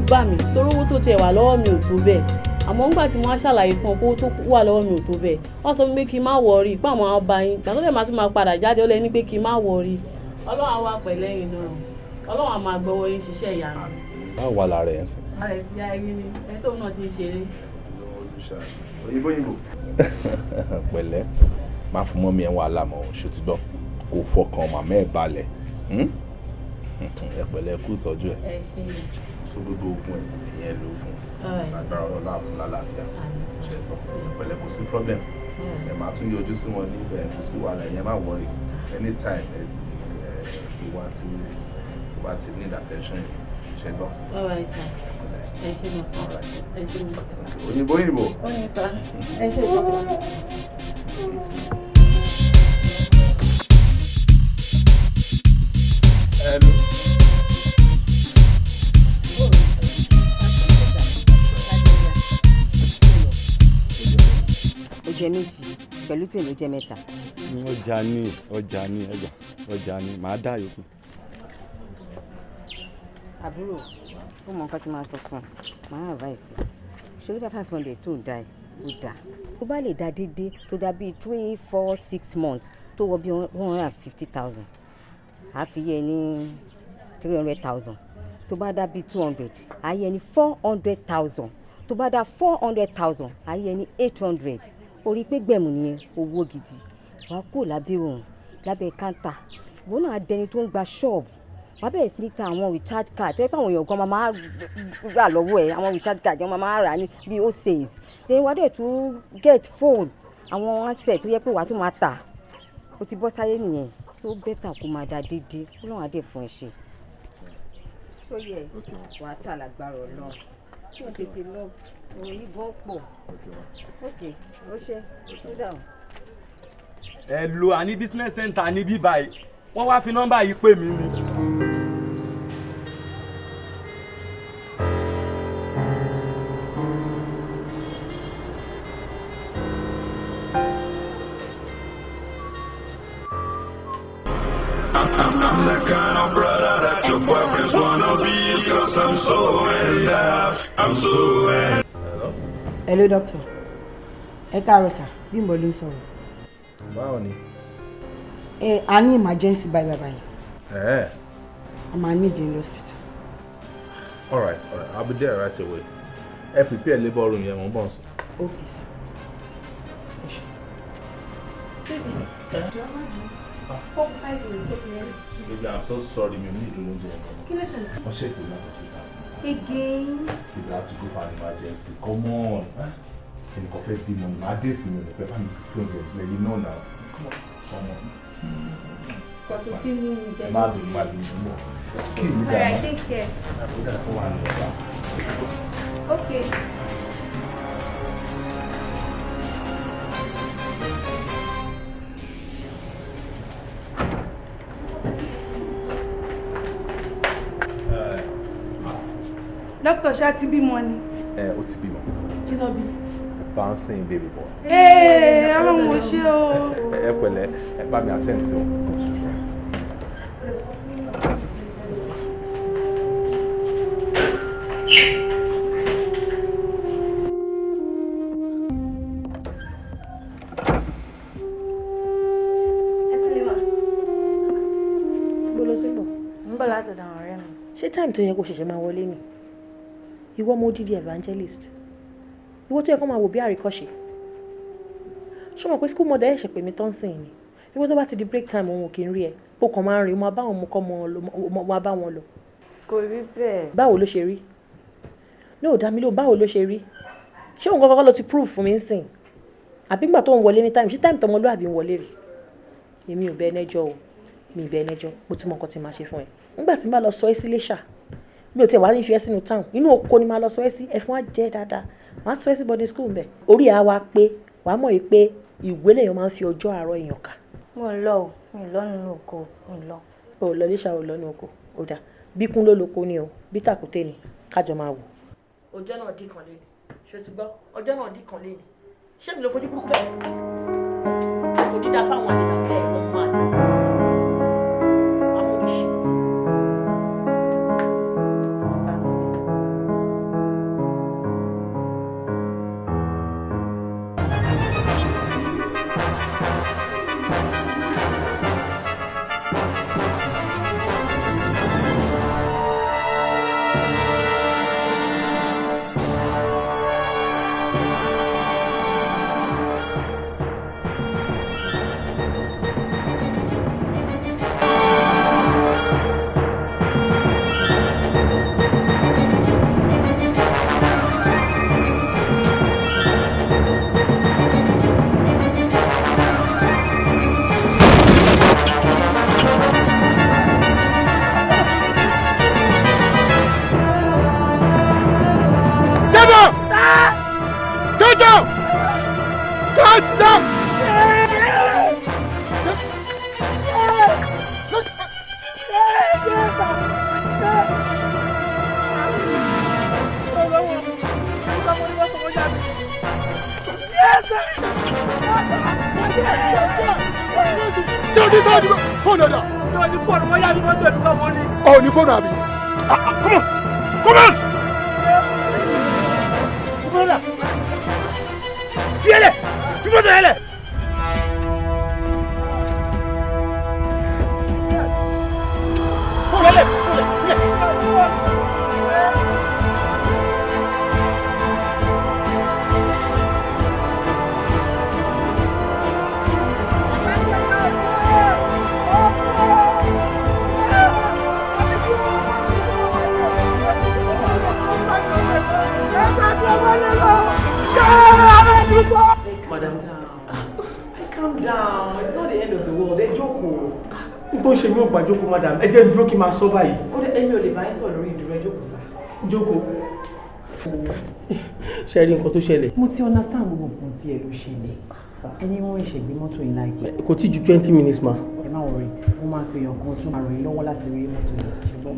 bà mí torí owó tó tiẹ̀ wà lọ́wọ́ mi ò tó bẹ́ẹ̀ àmọ́ nígbà tí mo wá ṣàlàyé fún ọ pé owó tó wà lọ́wọ́ mi ò tó bẹ́ẹ̀ wọ́n sọ pé kí n má wọrí pé àwọn ọba yín ìgbà tó dẹ̀ máa tún máa padà jáde ó lẹ́ ní pé kí n má wọrí ọlọ́run á wà pẹ̀lẹ́yìn náà ọlọ́run á máa gbọ́wọ́ yín ṣiṣẹ́ ìyanu. báwo wà lára ẹ̀ ń sìn. ara ẹ̀ ti ayé ni ẹni tóun náà ti ń ṣeré. òyìnbó yìnbó. pẹ̀lẹ́ má fún mọ́ mi ẹ̀ wàhálà mọ́ ṣó ti gbọ́ kò fọkàn màmá ẹ̀ balẹ̀ ẹ pẹ̀lẹ́ kú ìtọ́jú ẹ̀. ẹ ṣe é. so gbogbo ogun ẹ̀ ìyẹn ló fún agbára ọlọ́lá fún lálàáfíà ṣe é gbọ́ ẹ pẹ̀lẹ́ kò sí problem ẹ máa tún yọjú sí wọn níbẹ̀ kò sí wàhálà ẹ̀yẹn má worry anytime ìwà tí o bá ti need attention ṣe gbọ́. alright sir ẹ ṣe mọ̀ ẹ ṣe mọ̀. òyìnbó òyìnbó. ó ní sá ẹ ṣe mọ̀. Hello. ó jẹ méjì pẹ̀lú tèmi ó jẹ mẹ́ta. ọjà ní ẹgbà ọjà ní màá dá yòókù. àbúrò ó mọ nǹkan tí máa sọ fún ọ máa advice ṣòro dá 500 tó ń da ẹ ó dà tó bá lè dá déédéé tó dá bíi 3, 4, 6 months tó wọ bí 150,000 àá fi yẹ ní 300,000 tó bá dá bíi 200 àá yẹ ní 400,000 tó bá dá 400,000 àá yẹ ní 800 orí pé gbẹ̀mù nìyẹn owó gidi wàá kó lábẹ́ òun lábẹ́ kántà ìwọ náà dẹni tó ń gba ṣọ́ọ̀bù wàá bẹ̀rẹ̀ sí ní ta àwọn recharge card tó yẹ pé àwọn èèyàn gan máa rà lọ́wọ́ ẹ̀ àwọn recharge card gan máa rà ní bíi ó sales then wàá dẹ̀ tún get phone àwọn handset tó yẹ pé wàá tún máa tà ó ti bọ́ sáyé nìyẹn tó bẹ́tà kó máa da déédéé ó lọ́wọ́ adé fún ẹ ṣe. sóyè wàá tà lágbára Ọlọ́run kí o tètè lọ òun yìí gan pọ̀ ok ó ṣe ó dáhùn. ẹ lo àní business center ní bíbá yìí wọ́n wá fi nọ́mbà yìí pè mí ni. I'm the kind of brother that your boyfriends wanna be, 'cause I'm so in love, I'm so in. Hello doctor. Ẹ káàárọ̀ sà, Bímbọ́ ló ń sọ̀rọ̀. báwo ni. A ní emergency báyìí. ẹ A máa need you in the hospital. all right I'll be there right away ẹ prepare labour room yẹn mo ń bọ̀ nsọ. Okay sir. Baby, I'm so sorry mi ò ní ìlú oúnjẹ yẹn kan. kí ló ṣẹlẹ̀. wọ́n ṣètò láti hospital sí. again. People have to go for an emergency. Come on. Ẹnì kan fẹ́ bímọ ní máa dé sí mi ò ní pẹ́ fámi tó ń bẹ̀rẹ̀ sílẹ̀ you know now. Come on. kọ̀tù kí ni ìjẹ́. Má bínú mọ́. Kí ni dáa? alright take care. Ó dáa kó wà ní ọ̀la. okay. Dókítà ṣá ti bímọ ni. Ó ti bímọ. kí ló bí. Bouncing baby boy. Ọlọ́run ò ṣe o. Ẹ pẹ̀lẹ́ ẹ bá mi attend sí wọn. ṣé time tó yẹ kó ṣẹ̀ṣẹ̀ máa wọlé ni ìwọ ọmọ odidi evangelist ìwọ tó yẹ kó máa wò bí àríkọ́ṣe ṣé o mọ̀ pé school mother ẹ̀ṣẹ̀ pè mí tán sìn ni ìwọ tó bá ti di break time òun ò kì í rí ẹ bó kàn máa ń rí mo bá wọn mú kọ́ mo bá wọn lọ. kò rí bẹ́ẹ̀. báwo ló ṣe rí ní ò dá mi lóhùn báwo ló ṣe rí ṣé òun kọ́kọ́ ló ti prove fún mi ń sìn àbí gbà tó ń wọlé ní time ṣé time tọmọlúwàbí ń wọlé rí èmi ò bẹ ẹnẹjọ́ o mi ì bẹ ẹnẹjọ́ mo ti mọ nǹkan tí màá ṣe fún ẹ nígbà tí n bá lọ sọ ẹ́ sí Iléṣà mi ò tiẹ̀ wá ní fi ẹ́ sínú town inú oko ni màá lọ sọ ẹ́ sí ẹ̀fọn á jẹ́ dáadáa màá sọ ẹ́ sí boarding school mbẹ̀ orí ẹ̀ á wá pé wàá mọ̀ yìí pé ìwé lèèyàn máa ń fi ọjọ́ àárọ̀ èèyàn kà. mo ń lọ o mi ò lọ nínú oko mi ò lọ. o lọ Iléṣà o lọ nínú oko ó dáa bí kún ló lóko ni o bí tàkúté ni kájọ máa wò. ọjọ́ náà dì kan lé ní ṣé o ti gbọ́ ọjọ́ náà dì kan lé ní ṣé mi ló fojú kúkú bẹ́ẹ̀ kò ní dá fáwọn àlejò àti ẹ̀kọ́ máa ní. Catch them! Phone order. No, the phone. Why are you not talking about money? Oh, the phone, Abi. Come on. Come on. Come on. Fiele. Tu peux te aller. Madam, calm down. It's not the end of the world. Ẹ jókòó. Tó ṣe mí ò gbà jókòó, madam. Ẹ jẹ́ n dúró kí n máa sọ báyìí. Ó dé èmi ò lè bá yín sọ̀rọ̀ lórí ìdúró ẹ jókòó sá. Jókòó. Ṣé rí nǹkan tó ṣẹlẹ̀? Mo ti understand gbogbo nǹkan tí ẹ ló ṣẹlẹ̀. Ẹni wọ́n ṣègbè mọ́tò yìí láìpẹ́. Kò tí ju 20 minutes ma. Ẹ má worry, mo máa pe ọ̀kan tó máa ràn yín lọ́wọ́ láti rí mọ́tò yìí. Ṣùgbọ́n.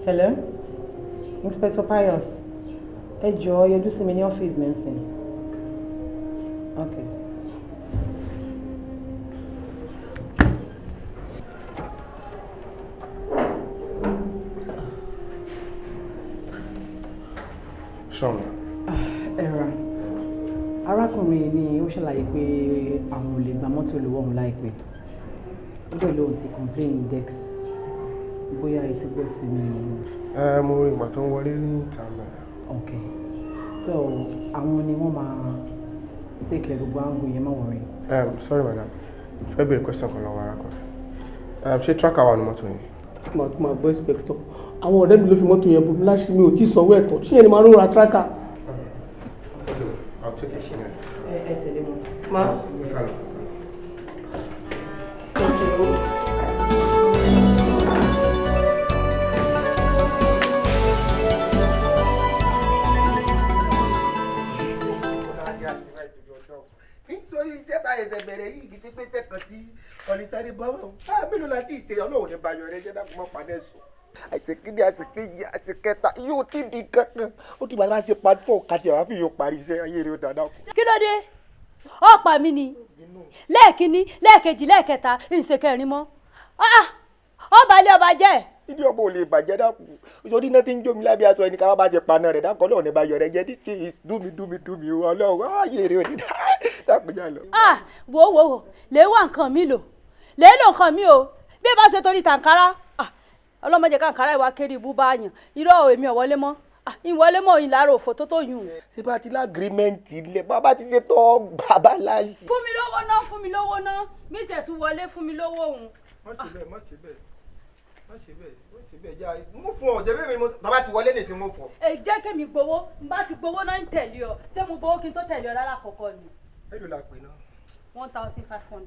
Hello? Inspector Pius. Ẹ jọ̀ọ́ yọjú sí mi ní ọ́fíìsì mi nsìn. Okay. Ṣọ́nà. Ẹ̀rọ arákùnrin ni ó ṣàlàyé pé àwọn ò lè gba mọ́tò lọ́wọ́ òun láìpẹ́. Ó dẹ̀ lóun ti complain Dex. Bóyá ẹ ti gbọ́ sí mi. Mo rí ìgbà tó ń wọlé ní ìta náà. Okay. So, àwọn ni wọ́n máa take care gbogbo angle yẹn, má worry. Sorry madam. Fẹ́ bèrè question kan lọ́wọ́ arákùnrin. Ṣé tracker wà ní mọ́tò yẹn? Màá gbọ́ inspector. Àwọn ọ̀rẹ́ mi ló fi mọ́tò yẹn bò mí láṣìí mi ò tí ì sanwó ẹ̀tọ́. Ṣé yẹn ni màá rọra tracker? I'll take it. Ẹ tẹ̀lé wọn. Ma. Nítorí iṣẹ́ tá ẹsẹ̀ bẹ̀rẹ̀ yìí kì í ṣe pé iṣẹ́ kan tí ọ̀nìsáré bá wà. Mélòó la ti ṣe ọlọ́run ní bayọ̀ rẹ jẹ́ dákun mọ́ padà sùn. Àìsèkíní àìsèkéjì àìsèkẹta yóò ti di kankan. Ó ti bàbá ṣe pàtó kàtí àwọn àfi yóò parí iṣẹ́ ayé rẹ̀ ó dáadáa. Kí ló dé? Ọ̀pá mi ni. Lẹ́ẹ̀kínní, lẹ́ẹ̀kejì, lẹ́ẹ̀kẹta, ìṣèkẹrin mọ́. Ọba ilé ọba jẹ́. Ìdí ọba ò lè bàjẹ́ dákun. Nítorí náà ti ń jó mi lábẹ́ aṣọ ẹni ká bá jẹ paná rẹ̀ dákun ọlọ́run ní bayọ̀ rẹ jẹ́ this thing is do me ọlọ́run ayé rẹ̀ ò ní dákun já lọ. Wo lè wá nǹkan mi lò lè lò nǹkan mi o bí ẹ bá ṣe torí tàǹkárá ọlọ́mọdé kàǹkárá ìwà kiri ibú bá yàn irọ́ èmi ò wọlé mọ́ ìwọlé mọ́ ìlàrọ̀ òfò tó yùn. Ṣé bá ti lágrímẹ́ǹtì ilẹ̀ bàbá ti ṣe tọ́ bàbá láṣì. Fún mi lówó ná bí tẹ̀tù wọlé fún mi lówó òun. Má ṣe bẹ́ẹ̀ já mú fún ọ jẹ́ bẹ́ẹ̀ mi bàbá ti wọlé nìsín mú fún ọ. Ẹ jẹ́ kémi gbowó n bá ti gbowó náà ń tẹ̀lé ọ ṣé mo gbowó kí n tó tẹ̀lé ọ lára àkọ́kọ́ ni. Èló la pè náà. 1,500.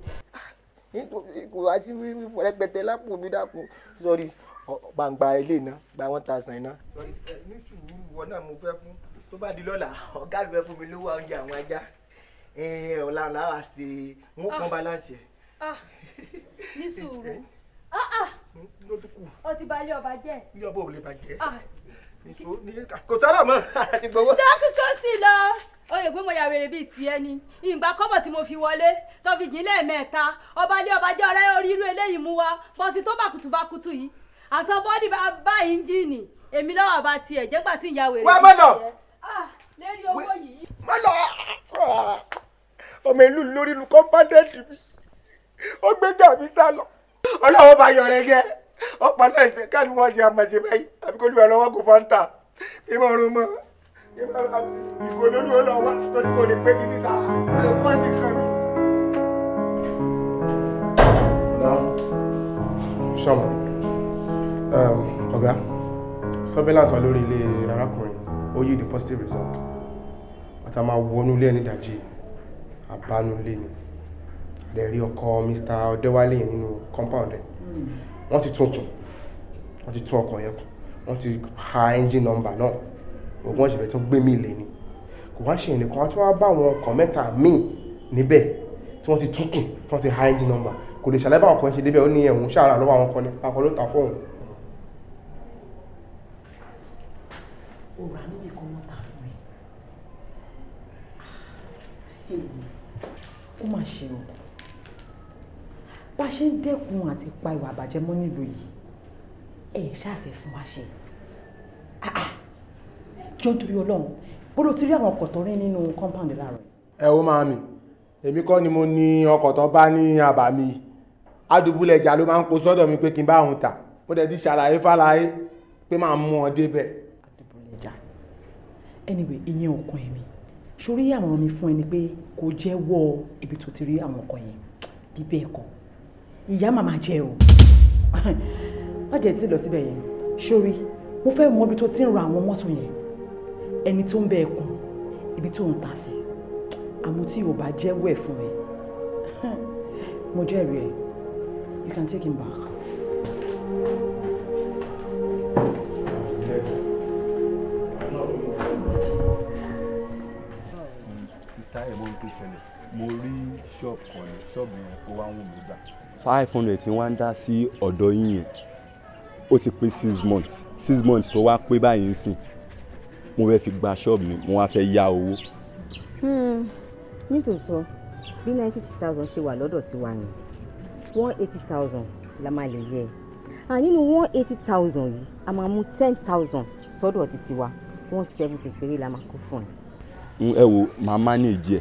Kò wá sí rẹpẹtẹ lápò mi dákun sọrí gbàǹgbà ilé náà gba 1,000 iná. Ní sùúrù wọn náà mo fẹ́ fún tó bá di lọ́la ọ̀gá mi fẹ́ fún mi lówó oúnjẹ àwọn ajá ọ̀la làwọn àṣẹ wọn fún balance ẹ̀. Ní sùúrù ó ti balẹ̀ ọba jẹ́. Ilé ọba ò lè bàjẹ́. Kò sọ́dọ̀ mọ́ àti gbowó. Dókítà sí lọ. Ó yẹ pé mo yà wèrè bíi tiẹ̀ ni. Ìgbà kọ́bọ̀ tí mo fi wọlé tó fi jìn lẹ́ẹ̀mẹ́ta. Ọba ilé ọba jẹ́ ọ̀rẹ́ orí irú eléyìí mú wa. Bọ́sì tó bàkùtù yìí. Àṣọ bọ́ọ̀dì bá ìńjìnì. Èmi lọ́wọ́ bá tiẹ̀ jẹ́gbà tí ìyá wèrè. Wá má lọ. Lérí owó yìí. Má lọ. Ọmọ ìlú lórí inú kọ́mpándẹ́ẹ̀dì mi. Ó gbéjà mi sá lọ. Ọlọ́wọ́ bá yọ rẹ jẹ́ ọ̀pọ̀ náà ṣe káàdì wọ́n ṣe àmọ̀ṣe báyìí àbí kó lù ọ́ lọ́wọ́ kó fọ́ńtà ìmọ̀ ọ̀run mọ́ ìgò lórí ó lọ wá lórí kò lè pé kí níta ọ̀rẹ́ kó sì kàn mí. Ṣọ́mọ ọ̀gá surveillance wà lórí ilé arákùnrin ó yí the positive result àti a máa wọnú ilé ẹni dàjí àbánú ilé ni lè rí ọkọ̀ Mr. Ọdẹ́wálé yẹn nínú compound ẹ̀ wọ́n ti tún ọkọ̀ yẹn kù wọ́n ti ha engine number náà wọ́n ṣẹ̀fẹ̀ tún gbé mí lé ni kò wá ṣe ẹnìkan wá tí wọ́n bá àwọn ọkọ̀ mẹ́ta míì níbẹ̀ tí wọ́n ti túkùn tí wọ́n ti high engine number kò lè ṣàlàyé báwọn kan ṣe débẹ̀ ó ní ẹ̀hún ṣàrà lọ́wọ́ àwọn kan ní akọ ló ta fóun. ó rà níbi kan wọ́n ta fún ẹ. ó mà ṣe o bá ṣe ń dẹ́kun àti pa ìwà àbàjẹ́ mọ́ nílùú yìí ẹ̀ ṣáàfẹ́ fún wa ṣe jọ nítorí ọlọ́run bó ló ti rí àwọn ọkọ̀ tó rí nínú compound láàárọ̀ yìí. ẹ wo máa mi èmi kọ́ ni mo ní ọkọ̀ tó bá ní àbá mi adùbúlẹ̀jà ló máa ń kó sọ́dọ̀ mi pé kí n bá òun tà mo dẹ̀ ti ṣàlàyé fàlàyé pé máa mú ọ débẹ̀. adùbúlẹ̀jà anyway ìyẹn ọkàn ẹ̀mí sórí àmọ̀ràn mi fún ẹni pé kò jẹ́wọ́ ibi tó ti rí àwọn ọkọ̀ yẹn bí bẹ́ẹ̀ kọ́ ìyá màmá jẹ́ o má jẹ́ tí lọ síbẹ̀ yẹn sórí mo fẹ́ mọ ibi tó ti ń ra àwọn mọ́tò yẹn ẹni tó ń bẹ ẹkùn ibi tó ń ta sí àmọ́ tí ò bá jẹ́wọ́ ẹ̀ fún ẹ mo jẹ́rìí ẹ you can take him back. sista ẹ̀ mọ́ tó ṣẹlẹ̀ mo rí ṣọ́ọ̀bù kan ní ṣọ́ọ̀bù yẹn kó wá ń wò mí gbà. 500 tí wọ́n ń dá sí ọ̀dọ̀ yín yẹn ó ti pé 6 months 6 months tó wá pé báyìí ń sìn mo fẹ́ fi gba ṣọ́ọ̀bù mi mo wá fẹ́ yá owó. nítòótọ́ bí 90,000 ṣe wà lọ́dọ̀ tiwa ni 180,000 la máa lè yẹ nínú 180,000 yìí a máa mú 10,000 sọ́dọ̀ ti tiwa 170 péré la máa kó fún ẹ. ẹ wo màá manage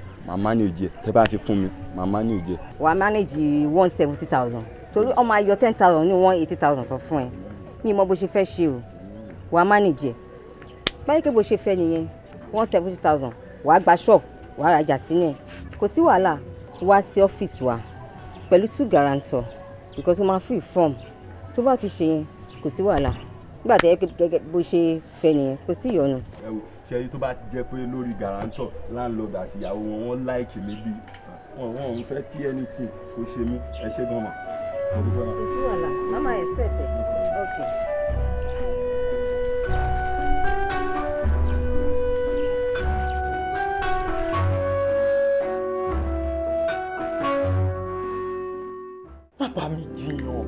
ẹ tẹ́ bá ti fún mi màá manage ẹ. wà á manage 170,000 torí ọmọ ayọ̀ 10,000 ní 180,000 tó fún ẹ ní ìmọ̀ bó ṣe fẹ́ ṣe o wà á manage ẹ báyìí kí bó ṣe fẹ́ nìyẹn 170,000 wà á gba ṣọ́ọ̀bù wà á rajà sínú ẹ̀ kò sí wàhálà wá sí ọ́fíìsì wa pẹ̀lú 2 guarantor because o máa fill form tó bá ti ṣe yẹn kò sí wàhálà nígbà tẹ́ gẹ́gẹ́ bó ṣe fẹ́ nìyẹn kò sí ìyọnu. ẹ wò ṣẹ́yìn tó bá ti jẹ́ pé lórí guarantor landlord àti ìyàwó wọn láìkì mi bí wọn ò fẹ́ kí anything kó ṣe mí ẹ ṣe gan-an. kò sí wàhálà mama expect ẹ okay. bàbá mi jiyàn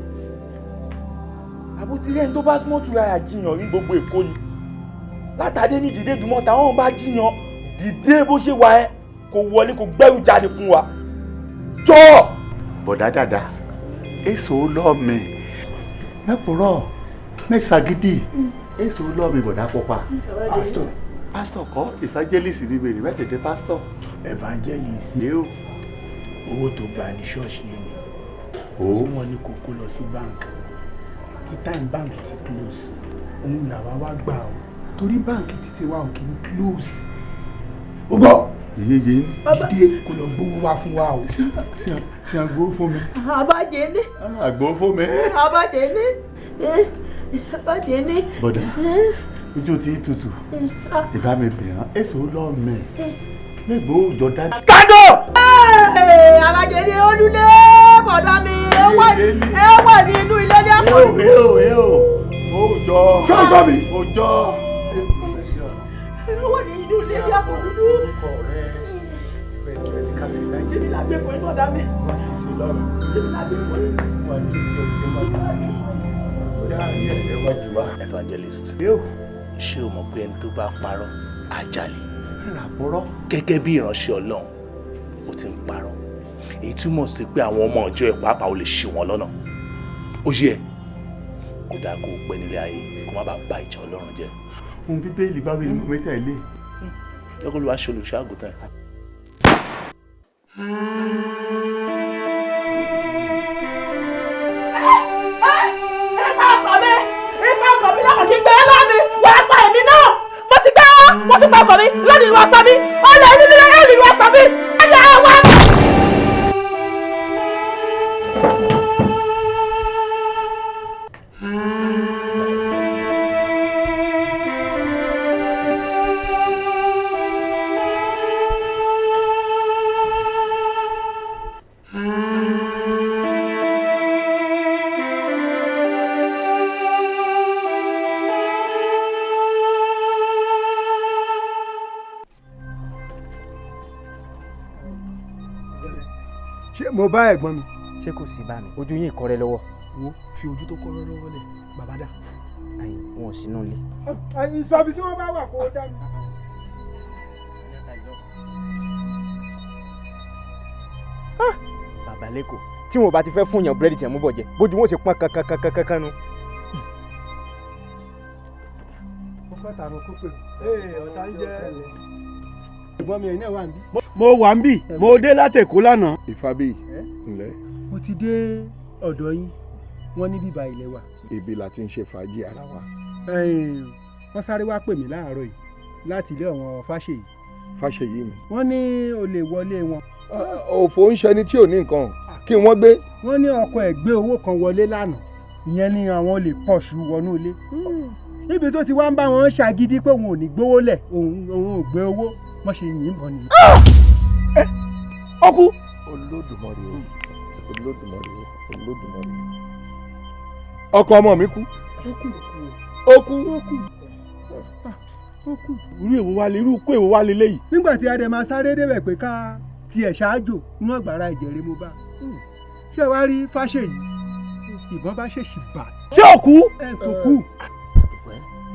àbútí ẹni tó bá súnmọ́ tura yà jiyàn ní gbogbo èkó ni látàdé ní dìde dùmọ̀ táwọn bá jiyàn dìde bó ṣe wà ẹ́ kò wọlé kò gbẹ́rù jáde fún wa jọ. bọ̀dá dàda èso lọ́ọ̀mì mẹ́pùrọ̀ mẹ́sàgídì èso lọ́ọ̀mì bọ̀dá pọ́pá. pásítọ̀ kọ́ evangelist ní bèrè mẹ́tẹ̀ẹ̀dẹ́ pásítọ̀. evangelist yóò owó tó gbà ní ṣọ́ọ̀ṣì nìyẹn tí wọ́n ní kókó lọ sí báńkì tí time bank ti close òun làwa wá gbà ó torí báńkì títí wa ò kì í close. ó bọ̀ yeye dídé kó lọ gbówó wá fún wa o. ṣe àgbò fún mi. Abájẹ́lé. àgbò fún mi. Abájẹ́lé. Abájẹ́lé. bọ̀dà ojú ti tutù ìbá mi bẹ̀ hàn èso lọ́ọ̀mẹ̀ mẹ́gbọ́ òjò dá. Skado. Abájẹ́lé olúlé bọ̀dá mi ẹ wà ní inú ilé ní àpò. òjò. Ṣọ́ọ̀gbọ́n mi. òjò. ẹ wà ní inú ilé ní àpò dúdú. Jẹ́mi lágbè fún ẹ bọ̀dá mi. Jẹ́mi lágbè fún ẹ. Evangelist ṣé o mọ̀ pé ẹni tó bá parọ́ á jalè gẹ́gẹ́ bí ìránṣẹ́ Ọlọ́run ó ti ń parọ́ èyí túmọ̀ sí pé àwọn ọmọ ọjọ́ ẹ̀ pàápàá ó lè ṣì wọ́n lọ́nà ó yẹ kó dáa kó o pẹ́ nílé ayé kó má bàa bà ìjà Ọlọ́run jẹ́. ohun bíbélì bá wí ni mo mẹ́ta ilé. ẹ kó ló wá ṣe olùṣọ́àgùntàn. Mo ti pa ọkọ mi lónìí ìlú apá mi ọlẹ nílé ẹ̀rì ìlú apá mi ẹ̀yà ẹ̀wà. ṣé mo bá ẹ̀gbọ́n mi. ṣé kò sí bá mi ojú yín ìkọrẹ lọ́wọ́. wo fi ojú tó kọ́rọ́ lọ́wọ́ lẹ̀ bàbá dà. ayin wọn ò sínú ilé. ìsọ̀bí tí wọ́n bá wà kó o dá mi. bàbá lẹ́kọ̀ọ́ tí wọn ò bá ti fẹ́ fún yàn búrẹ́dì tí ẹ̀ mú bọ̀ jẹ bójú wọn ò sì pọ́n kankan nu. mo fẹ́ tààrọ̀ kó pè ọ̀tá ń jẹ́ ẹ̀gbọ́n mi ẹ̀yin náà wà níbí. mo wà ń bì mo dé látẹ̀kọ́ lánàá. ìfábí ńlẹ. mo ti dé ọ̀dọ̀ yín wọ́n ní bíbá ilẹ̀ wa. ibi la ti ń ṣe fàájì ara wa. wọ́n sáré wá pè mí láàárọ̀ yìí láti ilé àwọn Fáṣèyí. Fáṣèyí mi. wọ́n ní o lè wọlé wọn. òfò ń ṣẹni tí ò ní nǹkan kí wọ́n gbé. wọ́n ní ọkọ ẹ̀ gbé owó kan wọlé lánàá ìyẹn ni àwọn lè pọ̀ṣù wọnú ilé. níbi tó ti wá ń bá wọn ṣàgídí pé òun ò ní gbówó lẹ̀ òun ò gbé owó wọ́n ṣe yìnbọn nìyí. ọkú. Olódùmarè o Olódùmarè o Olódùmarè o. ọkọ ọmọ mi kú. ó kú. irú ikú èwo wá lélẹ́yìí. nígbà tí adé máa sáré débẹ̀ pé ká tiẹ̀ ṣáájò inú ọ̀gbàrá ìjẹ̀rẹ̀ mo bá. ṣé wàá rí Fáṣèyí ìbọn bá ṣèṣì bà. ṣé ò kú. ẹ kò kú.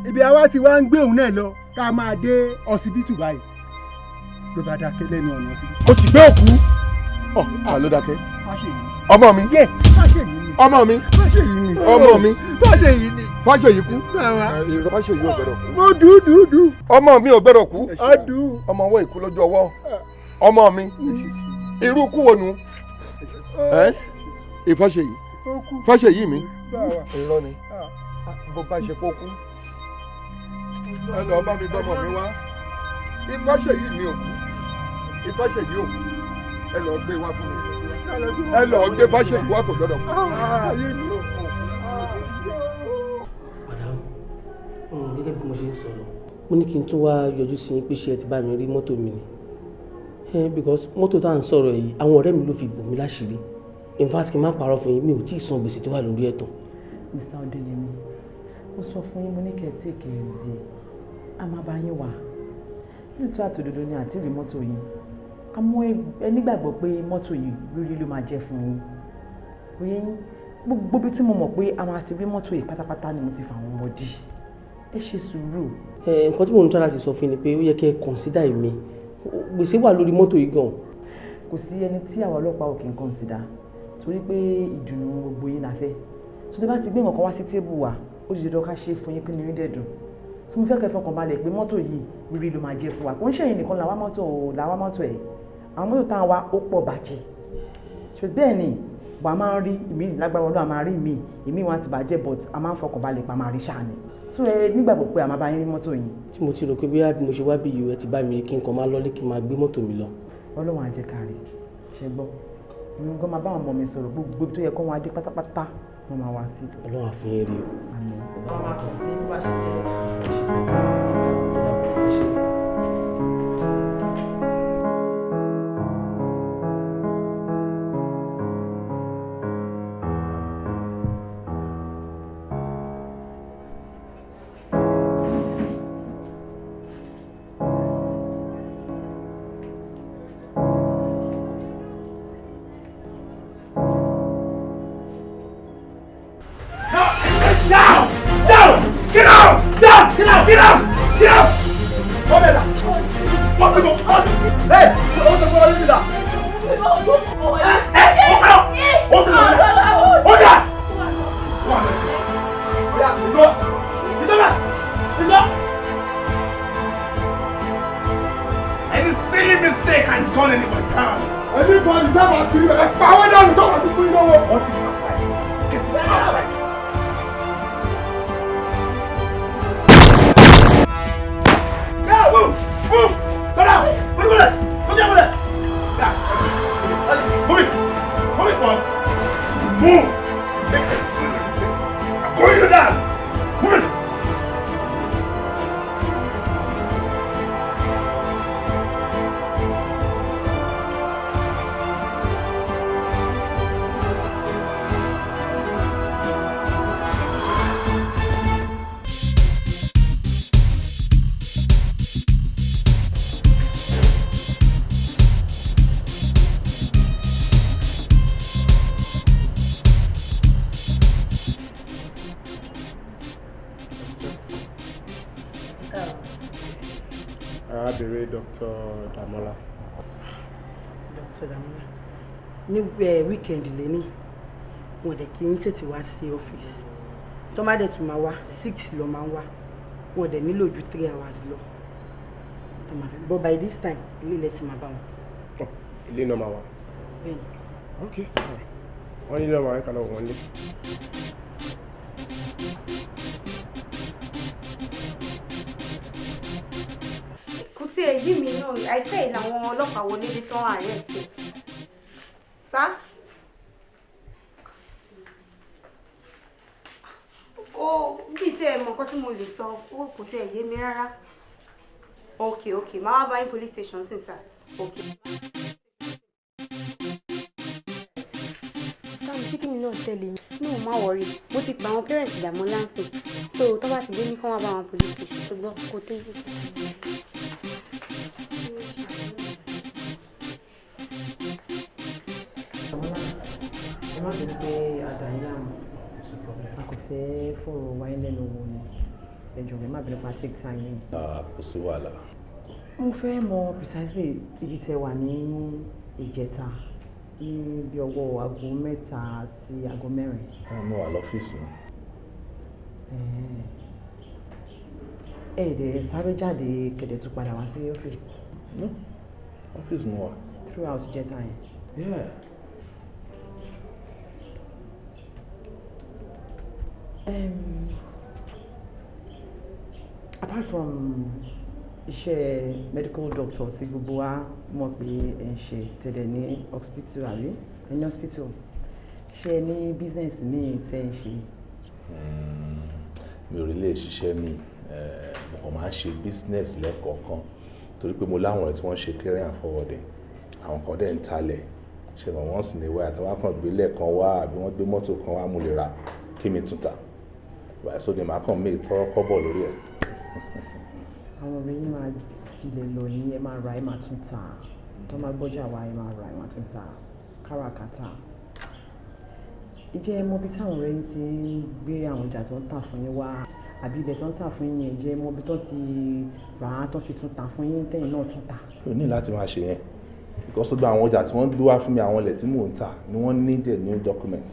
ibi àwa ti wá ń gbé òun náà lọ ká máa dé ọsibítù báyìí ló bá dákẹ́ lẹ́nu ọ̀nà ọsibítù. o sì gbé òkú. ọ ló dákẹ́. Fáṣèyí. ọmọ mi. Fáṣèyí ni. ọmọ mi. Fáṣèyí ni. ọmọ mi. Fáṣèyí ni. Fáṣèyí kú. Fáṣèyí ò gbọ́dọ̀ kú. mo dùdùdù. ọmọ mi ò gbọ́dọ̀ kú. ọdún. ọmọ ọwọ́ ìkú lójú ọwọ́. ọmọ mi. irú kú wo nu. Ìfáṣèyí. Fáṣèyí mi. irọ́ ni bó bá ṣe kó kú. ẹ lọ bá mi gbọ́mọ mi wá. Ìfáṣèyí mi ò kú. Ìfáṣèyí ò kú. ẹ lọ gbé wá fún mi. ẹ lọ gbé Fáṣèyí wá kò gbọ́dọ̀ kú. gẹ́gẹ́ bí mo ṣe ń sọ̀rọ̀ mo ní kí n tún wá yọjú sí yín pé ṣé ẹ ti bá mi rí mọ́tò mi ni because mọ́tò tá à ń sọ̀rọ̀ yìí àwọn ọ̀rẹ́ mi ló fi bò mí láṣìírí in fact kí n má parọ́ fún yín mi ò tí ì san gbèsè tó wà lórí ẹ̀tàn. Mr. Odeyemi mo sọ fún yín mo ní kẹ́ ẹ tí kẹ́ ẹ zi a máa bá yín wà lóòótọ́ àtòdodo ni àti rí mọ́tò yìí àmọ́ ẹ nígbàgbọ́ pé mọ́tò yìí rírí ló máa jẹ́ fún yín òye yín gbogbo bí tí mo mọ̀ pé a máa ti rí mọ́tò yìí pátápátá ni mo ti fà wọ́n mọ́ dì ẹ ṣe sùúrù. nǹkan tí mò ń tọ́ láti sọ fún yín ni pé ó yẹ kẹ́ ẹ consider èmi gbèsè wà lórí mọ́tò yìí gan. kò sí ẹni tí àwọn ọlọ́pàá ò kì í consider torí pé ìdùnnú gbogbo yín la fẹ́ tó tẹ́ bá ti gbé nǹkan wá sí tébù wa ó di dandan ká ṣe fún yín kí ni yín dẹ̀dùn tí mo fẹ́ kẹ́ fọkàn balẹ̀ pé mọ́tò yìí rírí ló máa jẹ́ fún wa kò ń ṣẹ̀yìn nìkan làwa mọ́tò ẹ̀ àwọn mọ́tò táwọn wa ó pọ̀ bàjẹ́ ṣò bẹ́ẹ̀ ni wàá máa ń rí ìmí lágbára Ọlọ́run a máa rí ìmí wọn ti bàjẹ́ but a máa ń fọkàn balẹ̀ pa máa rí ṣáà ni so ẹ nígbàgbọ́ pé a máa bá yín rí mọ́tò yìí. tí mo ti rò pé bí mo ṣe wá bí ẹ ti bá mi kí n kàn máa lọlé kí n máa gbé mọ́tò mi lọ. Ọlọ́run á jẹ́ ká rí ṣe gbọ́ nǹkan máa bá àwọn ọmọ mi sọ̀rọ̀ gbogbo tó yẹ kó wọn adé pátápátá wọn máa wá sí. Ọlọ́run á fún yín rí o. àmín. ọba máa kàn sí bí wàá ṣe jẹ́ arábìnrin Dr. Damola. Dr. Damola ní weekend lẹ́ni wọn dẹ̀ kí n tètè wá sí ọ́fíìsì tó má dẹ̀ tún máa wá 6 lọ máa ń wá wọn dẹ̀ nílò ju 3 hours lọ tó máa fẹ́ but by this time ilé ilẹ̀ ti máa bá wọn. Ilé náà máa wà. Bẹ́ẹ̀ni. Ok. Wọ́n ní ilé ọmọ ẹ̀ka lọ wọ́n lé. kò tí ẹ yí mi náà àìpẹ́ yìí làwọn ọlọ́pàá wọlé dé tán ààrẹ ṣe sá. ó bí tí ẹ mọ nǹkan tí mo lè sọ ó kò tí ẹ yé mi rárá. ok máa wá bá yín police station sí sá. ok. sáà ṣé kí mi náà tẹ̀lé yín náà má wọrí mo ti pa àwọn parents ìdààmú láǹsìn so tó bá ti dé ní kán wá bá àwọn police station ṣùgbọ́n kò tẹ́ yìí. ẹ má bínú pé àdáyé láàmú a kò fẹ́ fọ̀rọ̀ wáyé lẹ́nu wo ni ẹjọ́ ẹ má bínú pa take time yìí. kò sí wàhálà. mo fẹ́ mọ precisely ibi tẹ wà ní ìjẹta ní bí ọwọ́ aago 3 sí aago 4. mo wà lọ́fíìsì mi. Ẹ̀ẹ́dẹ̀ sáré jáde kẹ̀dẹ̀ tún padà wá sí ọ́fíìsì. Ọ́fíìsì mo wà. Throughout jẹta yẹn. Yeah. Apart from iṣẹ́ medical doctor tí gbogbo wa mọ̀ pé ẹ ń ṣe tẹ̀lé ní hospital àbí ẹni hospital ṣe ní business ní tẹ́ ń ṣe. Mi ò rí lè ṣiṣẹ́ mi mo kàn máa ń ṣe business lẹ́ẹ̀kọ̀ọ̀kan torí pé mo láwọn ọ̀rẹ́ tí wọ́n ṣe clearing and forwarding àwọn kan dẹ̀ ń talẹ̀ ṣe mọ̀ wọ́n sì ní wáyà tí wọ́n kàn gbé lẹ́ẹ̀kan wá àbí wọ́n gbé mọ́tò kan wá mo lè ra kí mi tún ta báyìí sóde màá kàn mí tọrọ kọ́bọ̀ lórí ẹ̀. Àwọn ọ̀rẹ́ yín máa filẹ̀ lọ yín ẹ máa ra ẹ máa tún ta tó máa gbọ́jà wá ẹ máa ra ẹ máa tún ta káràkátà. Ìjẹ́ mọ̀ bí táwọn ọ̀rẹ́ yín ti ń gbé àwọn ọjà tó ń tà fún yín wá àbí ilẹ̀ tó ń tà fún yín ìjẹ́ mọ̀ bí tó ti rà á tó fi tún tà fún yín tẹ̀yìn náà tún tà. Mi ò ní láti máa ṣe yẹn because gbogbo àwọn ọjà tí wọ́n gbé wá fún mi àwọn ilẹ̀ tí mò ń tà ni wọ́n need a new document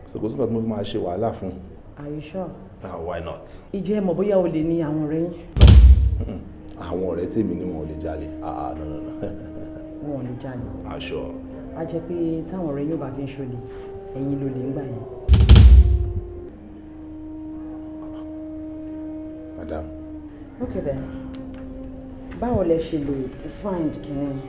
so kò sí nǹkan tí mo fi máa ṣe wàhálà fún. Are you sure? Why not? Ìjẹ́ mọ̀ bóyá o lè ní àwọn ọ̀rẹ́ yín. Àwọn ọ̀rẹ́ tèmi ni wọn ò lè jalè. No. Wọn ò lè jalè. Aṣọ. A jẹ́ pé táwọn ọ̀rẹ́ yóò bá kí n ṣolè ẹ̀yin ló lè ń gbà yẹn. Madam. Okay then. Báwo lẹ ṣe lè find kìíní?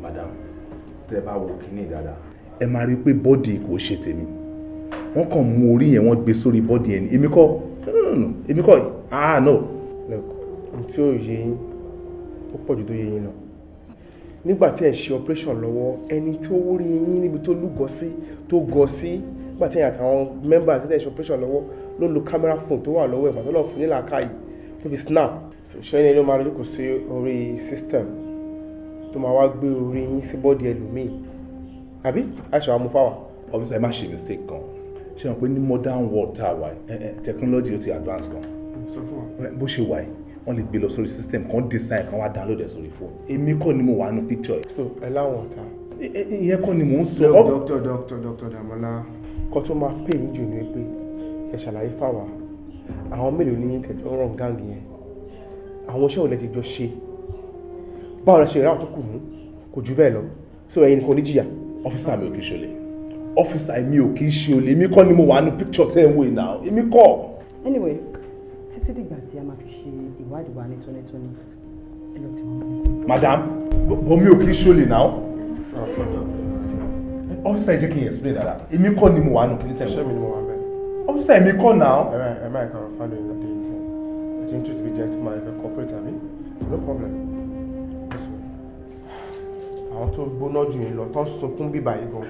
Madam, tẹ́ bá wo kíní dáadáa ẹ máa rí pé bọ́dì kò ṣe tèmi wọ́n kàn mú orí yẹn wọ́n gbé sórí bọ́dì yẹn ni èmi kọ́ no èmi kọ́ no. Look, n tí ò yé yín ó pọ̀ jù tó yé yín lọ nígbà tí ẹ̀ ń ṣe operation lọ́wọ́ ẹni tó rí yín níbi tó lúgọ sí tó gọ sí nígbà tí ẹ̀yin àtàwọn members ẹ̀ ń ṣe operation lọ́wọ́ ló lo camera phone tó wà lọ́wọ́ ẹ̀ pàtó lọ́ọ̀ fún nílà káyì tó fi snap ṣé ẹni ló máa lójú kò sí orí system tó máa wá gbé orí yín sí bọ́ọ̀dì ẹlòmíì àbí àṣà àmúfáwà. Officer ẹ má ṣe mistake kan ṣé wọn pé ní modern world tá a wà technology ó ti advance gan bó ṣe wà yìí wọ́n lè gbé lọ sórí system kan design kan wá download ẹ̀ sórí phone èmi kọ́ ni mo wà nínú picture yìí. So ẹ láwọn ọ̀tá. ìyẹn kọ́ ni mò ń sọ. Dr. Damola kọ́ tó máa pè yín jù ní pé ẹ ṣàlàyé fáwa àwọn mélòó ní tẹ̀jọ́ ràn gáàgì yẹn àwọn iṣẹ́ ò lè ti jọ ṣe báwo la ṣe ìráwọ̀ tó kù mú kò jù bẹ́ẹ̀ lọ so ẹ̀yin nìkan níjìyà. Ọ́físà mi ò kì í ṣe olè ọ́físà mi ò kì í ṣe olè èmi kọ́ ni mo wà nínú picture tẹ́ ẹ̀ ń wò náà èmi kọ́. Anyway títí dìgbà tí a máa fi ṣe ìwádìí wa ní tónítóní ẹ lọ ti mú. Madam bọ́ mi ò kì í ṣe olè náà ọ́físà ẹ jẹ́ kí n explain dáadáa èmi kọ́ ni mo wà nínú picture tẹ́ ẹ̀ ń wò ọ́físà èmi kọ́ náà. ẹ má ẹ̀ka ọ̀rọ̀ fáńdù ìlú ọdún yìí sẹ́yìn ẹ ti ń tún ti bí gentleman ẹ fẹ́ cooperate àbí so no problem. àwọn tó gbóná jù yín lọ tó ń sunkún bíbà yìí gan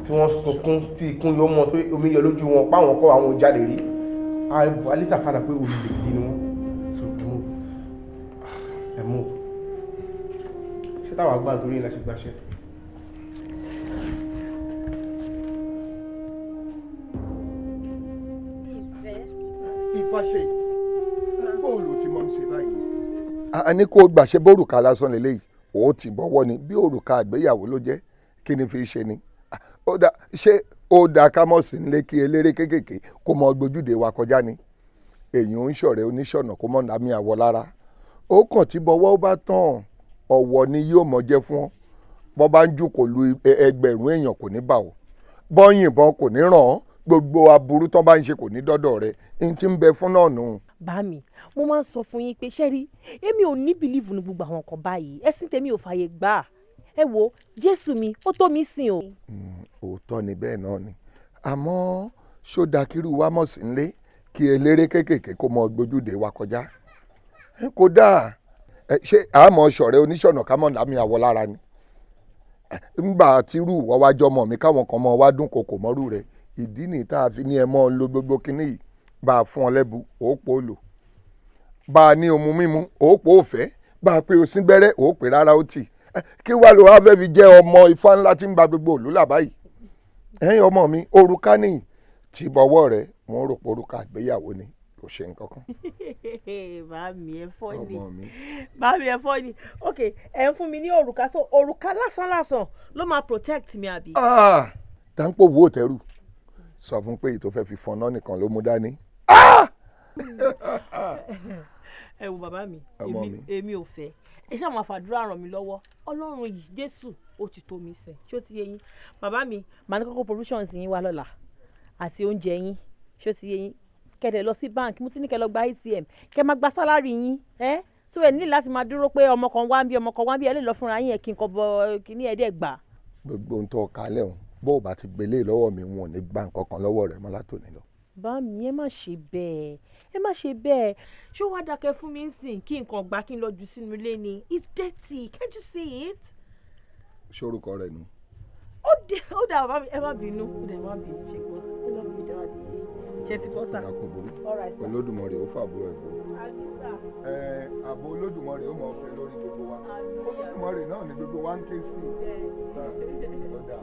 tí wọ́n sunkún tí ikún yóò mọ tó omi yọ lójú wọn páwọn kọ́ àwọn jáde rí alítà fàdà pé olùdè gidi ni wọ́n so ẹ mú ṣé táwọn àgbà torí ńlá ṣe gbàṣẹ. Ìfàṣẹ bóòlù tí mo ń ṣe báyìí. a ní kó gbàṣẹ bórùka lásán lélẹ́yìí ó ti bọ́wọ́ ni bí òrùka àgbéyàwó ló jẹ́ kí ni fi ṣe ni. ṣé ó dáa ká mọ̀ sí nílé kí eléré kéékèèké kó mọ gbójúde wa kọjá ni. èyí ń ṣọ̀rẹ́ oníṣọ̀nà kó mọ̀ nàmí àwọ̀ lára. ó kàn tí bọ́wọ́ bá tán ọ̀wọ̀ ni yóò mọ̀ jẹ́ fún ọ. bọ́ bá ń jù kò lu ẹgbẹ̀rún èèyàn kò ní bà ọ́. bọ́ yìnbọn kò ní ràn ọ́. gbogbo aburú tán bá ń ṣe kò ní dọ́dọ̀ rẹ̀ n ti ń bẹ fún náà nù. bá mi mo máa ń sọ fún yín pé ṣẹ́rí èmi ò ní bìlíìfù ní gbogbo àwọn nǹkan báyìí ẹ̀sìn tèmi ò fààyè gbà. ẹ wo Jésù mi ó tó mi sìn o. òótọ́ ni bẹ́ẹ̀ náà ni àmọ́ ṣó dakiri wa mọ̀ sí nílé kí eléré kéékèèké kó mọ gbójúde wa kọjá. kò dáa ṣé àmọ́ ṣọ̀rẹ́ oníṣọ̀nà ká mọ̀ lámì àwọ̀ lára ni. ńgbà tírú ìwọ wá jọmọ mi káwọn kan mọ wá dún kòkò mọ́rú rẹ̀ ìdí nìyí tá a fi ní ẹ mọ́ lo gbogbo kínní yìí bá a fún ọ lẹ́bu òpó lò bá a ní omu mímu òpó òfẹ́ bá a pé o sín gbẹ́rẹ́ òpè rárá ó tì kí wàá lò wá fẹ́ fi jẹ́ ọmọ ifá ńlá tí ń ba gbogbo òlú là báyìí. ẹ̀yin ọmọ mi òrùka nìyí tí bọ́wọ́ rẹ̀ wọ́n rò pé òrùka àgbéyàwó ni kò ṣe nǹkan kan. Bàmí ẹ fọ́ ni bàmí ẹ fọ́ ni ok ẹ ń fún mi ní òrùka so òrùka lásán ló máa protect mi àbí. táǹpọ̀ wo tẹ́rù sọ fún pé ètò fẹ́ fi fọnà nìkan ló mú dání. ẹ wo bàbá mi èmi ò fẹ́ ẹ ṣáà máa fàdúrà ràn mí lọ́wọ́ ọlọ́run yìí Jésù ó ti tó mi sẹ̀ ṣó ti yé yín bàbá mi màá ní kókó provisions yín wá lọ́la àti oúnjẹ yín ṣó ti yé yín kẹ̀dẹ̀ lọ sí bank mo ti ní kẹ́ lọ gba ATM kẹ́ máa gba sálárì yín so ẹ ní láti máa dúró pé ọmọ kan wá ń bí ọmọ kan wá ń bí ẹ lè lọ fúnra yín ẹ kí n kọ bọ kíní ẹ̀ẹ́dẹ̀ gbà. gbogbo ohun tó kálẹ̀ ọ̀hún bó o bá ti gbélé lọ́wọ́ mi wọn ò ní gbà nǹkan kan lọ́wọ́ rẹ̀ mọ́ látòní lọ. bá mi ẹ má ṣe bẹ́ẹ̀ ṣé wàá dákẹ́ fún mi sìn kí nǹkan gbà kí n lọ jù sínú ilé ni it's dirty can't you see it. ṣorúkọ rẹ nu. ó dà bàbá mi ẹ má bínú ẹ má bínú ṣe gbọ́ ẹ má bínú dáadé ṣe ti bọ́ sà. Olódùmarè ó fàbúrò ẹ̀ bò. àbò Olódùmarè ó mọ̀ ọ́ fẹ́ lórí gbogbo wa Olódùmarè náà ni gbogbo wa ń ké sí i. ọ̀dà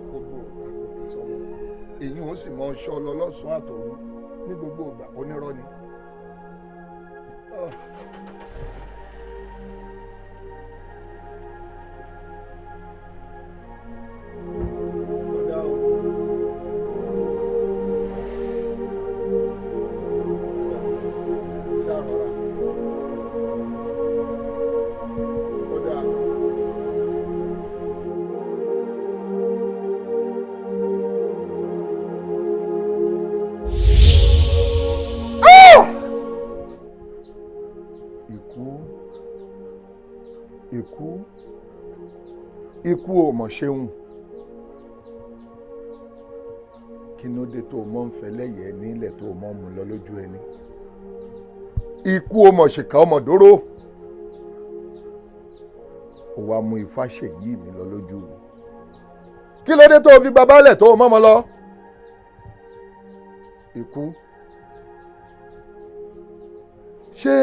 gbogbo àkókò sọ́wọ́ èyí ó sì mọ ọṣọ lọ lọ́sàn-án àtòun ní gbogbo ìgbà onírọ́ ni. ikú ò mọ̀ ṣeun kí ló dé tó o mọ̀ ń fẹ́ lẹ́yẹ̀ nílẹ̀ tó o mọ̀ mú lọ lójú ẹni ikú ò mọ̀ ṣèkà ọmọ dóró ó wá mú ifá ṣèyí mi lọ lójú mi kí ló dé tó o fi bàbá lẹ̀ tó o mọ̀ mọ́ lọ ikú ṣé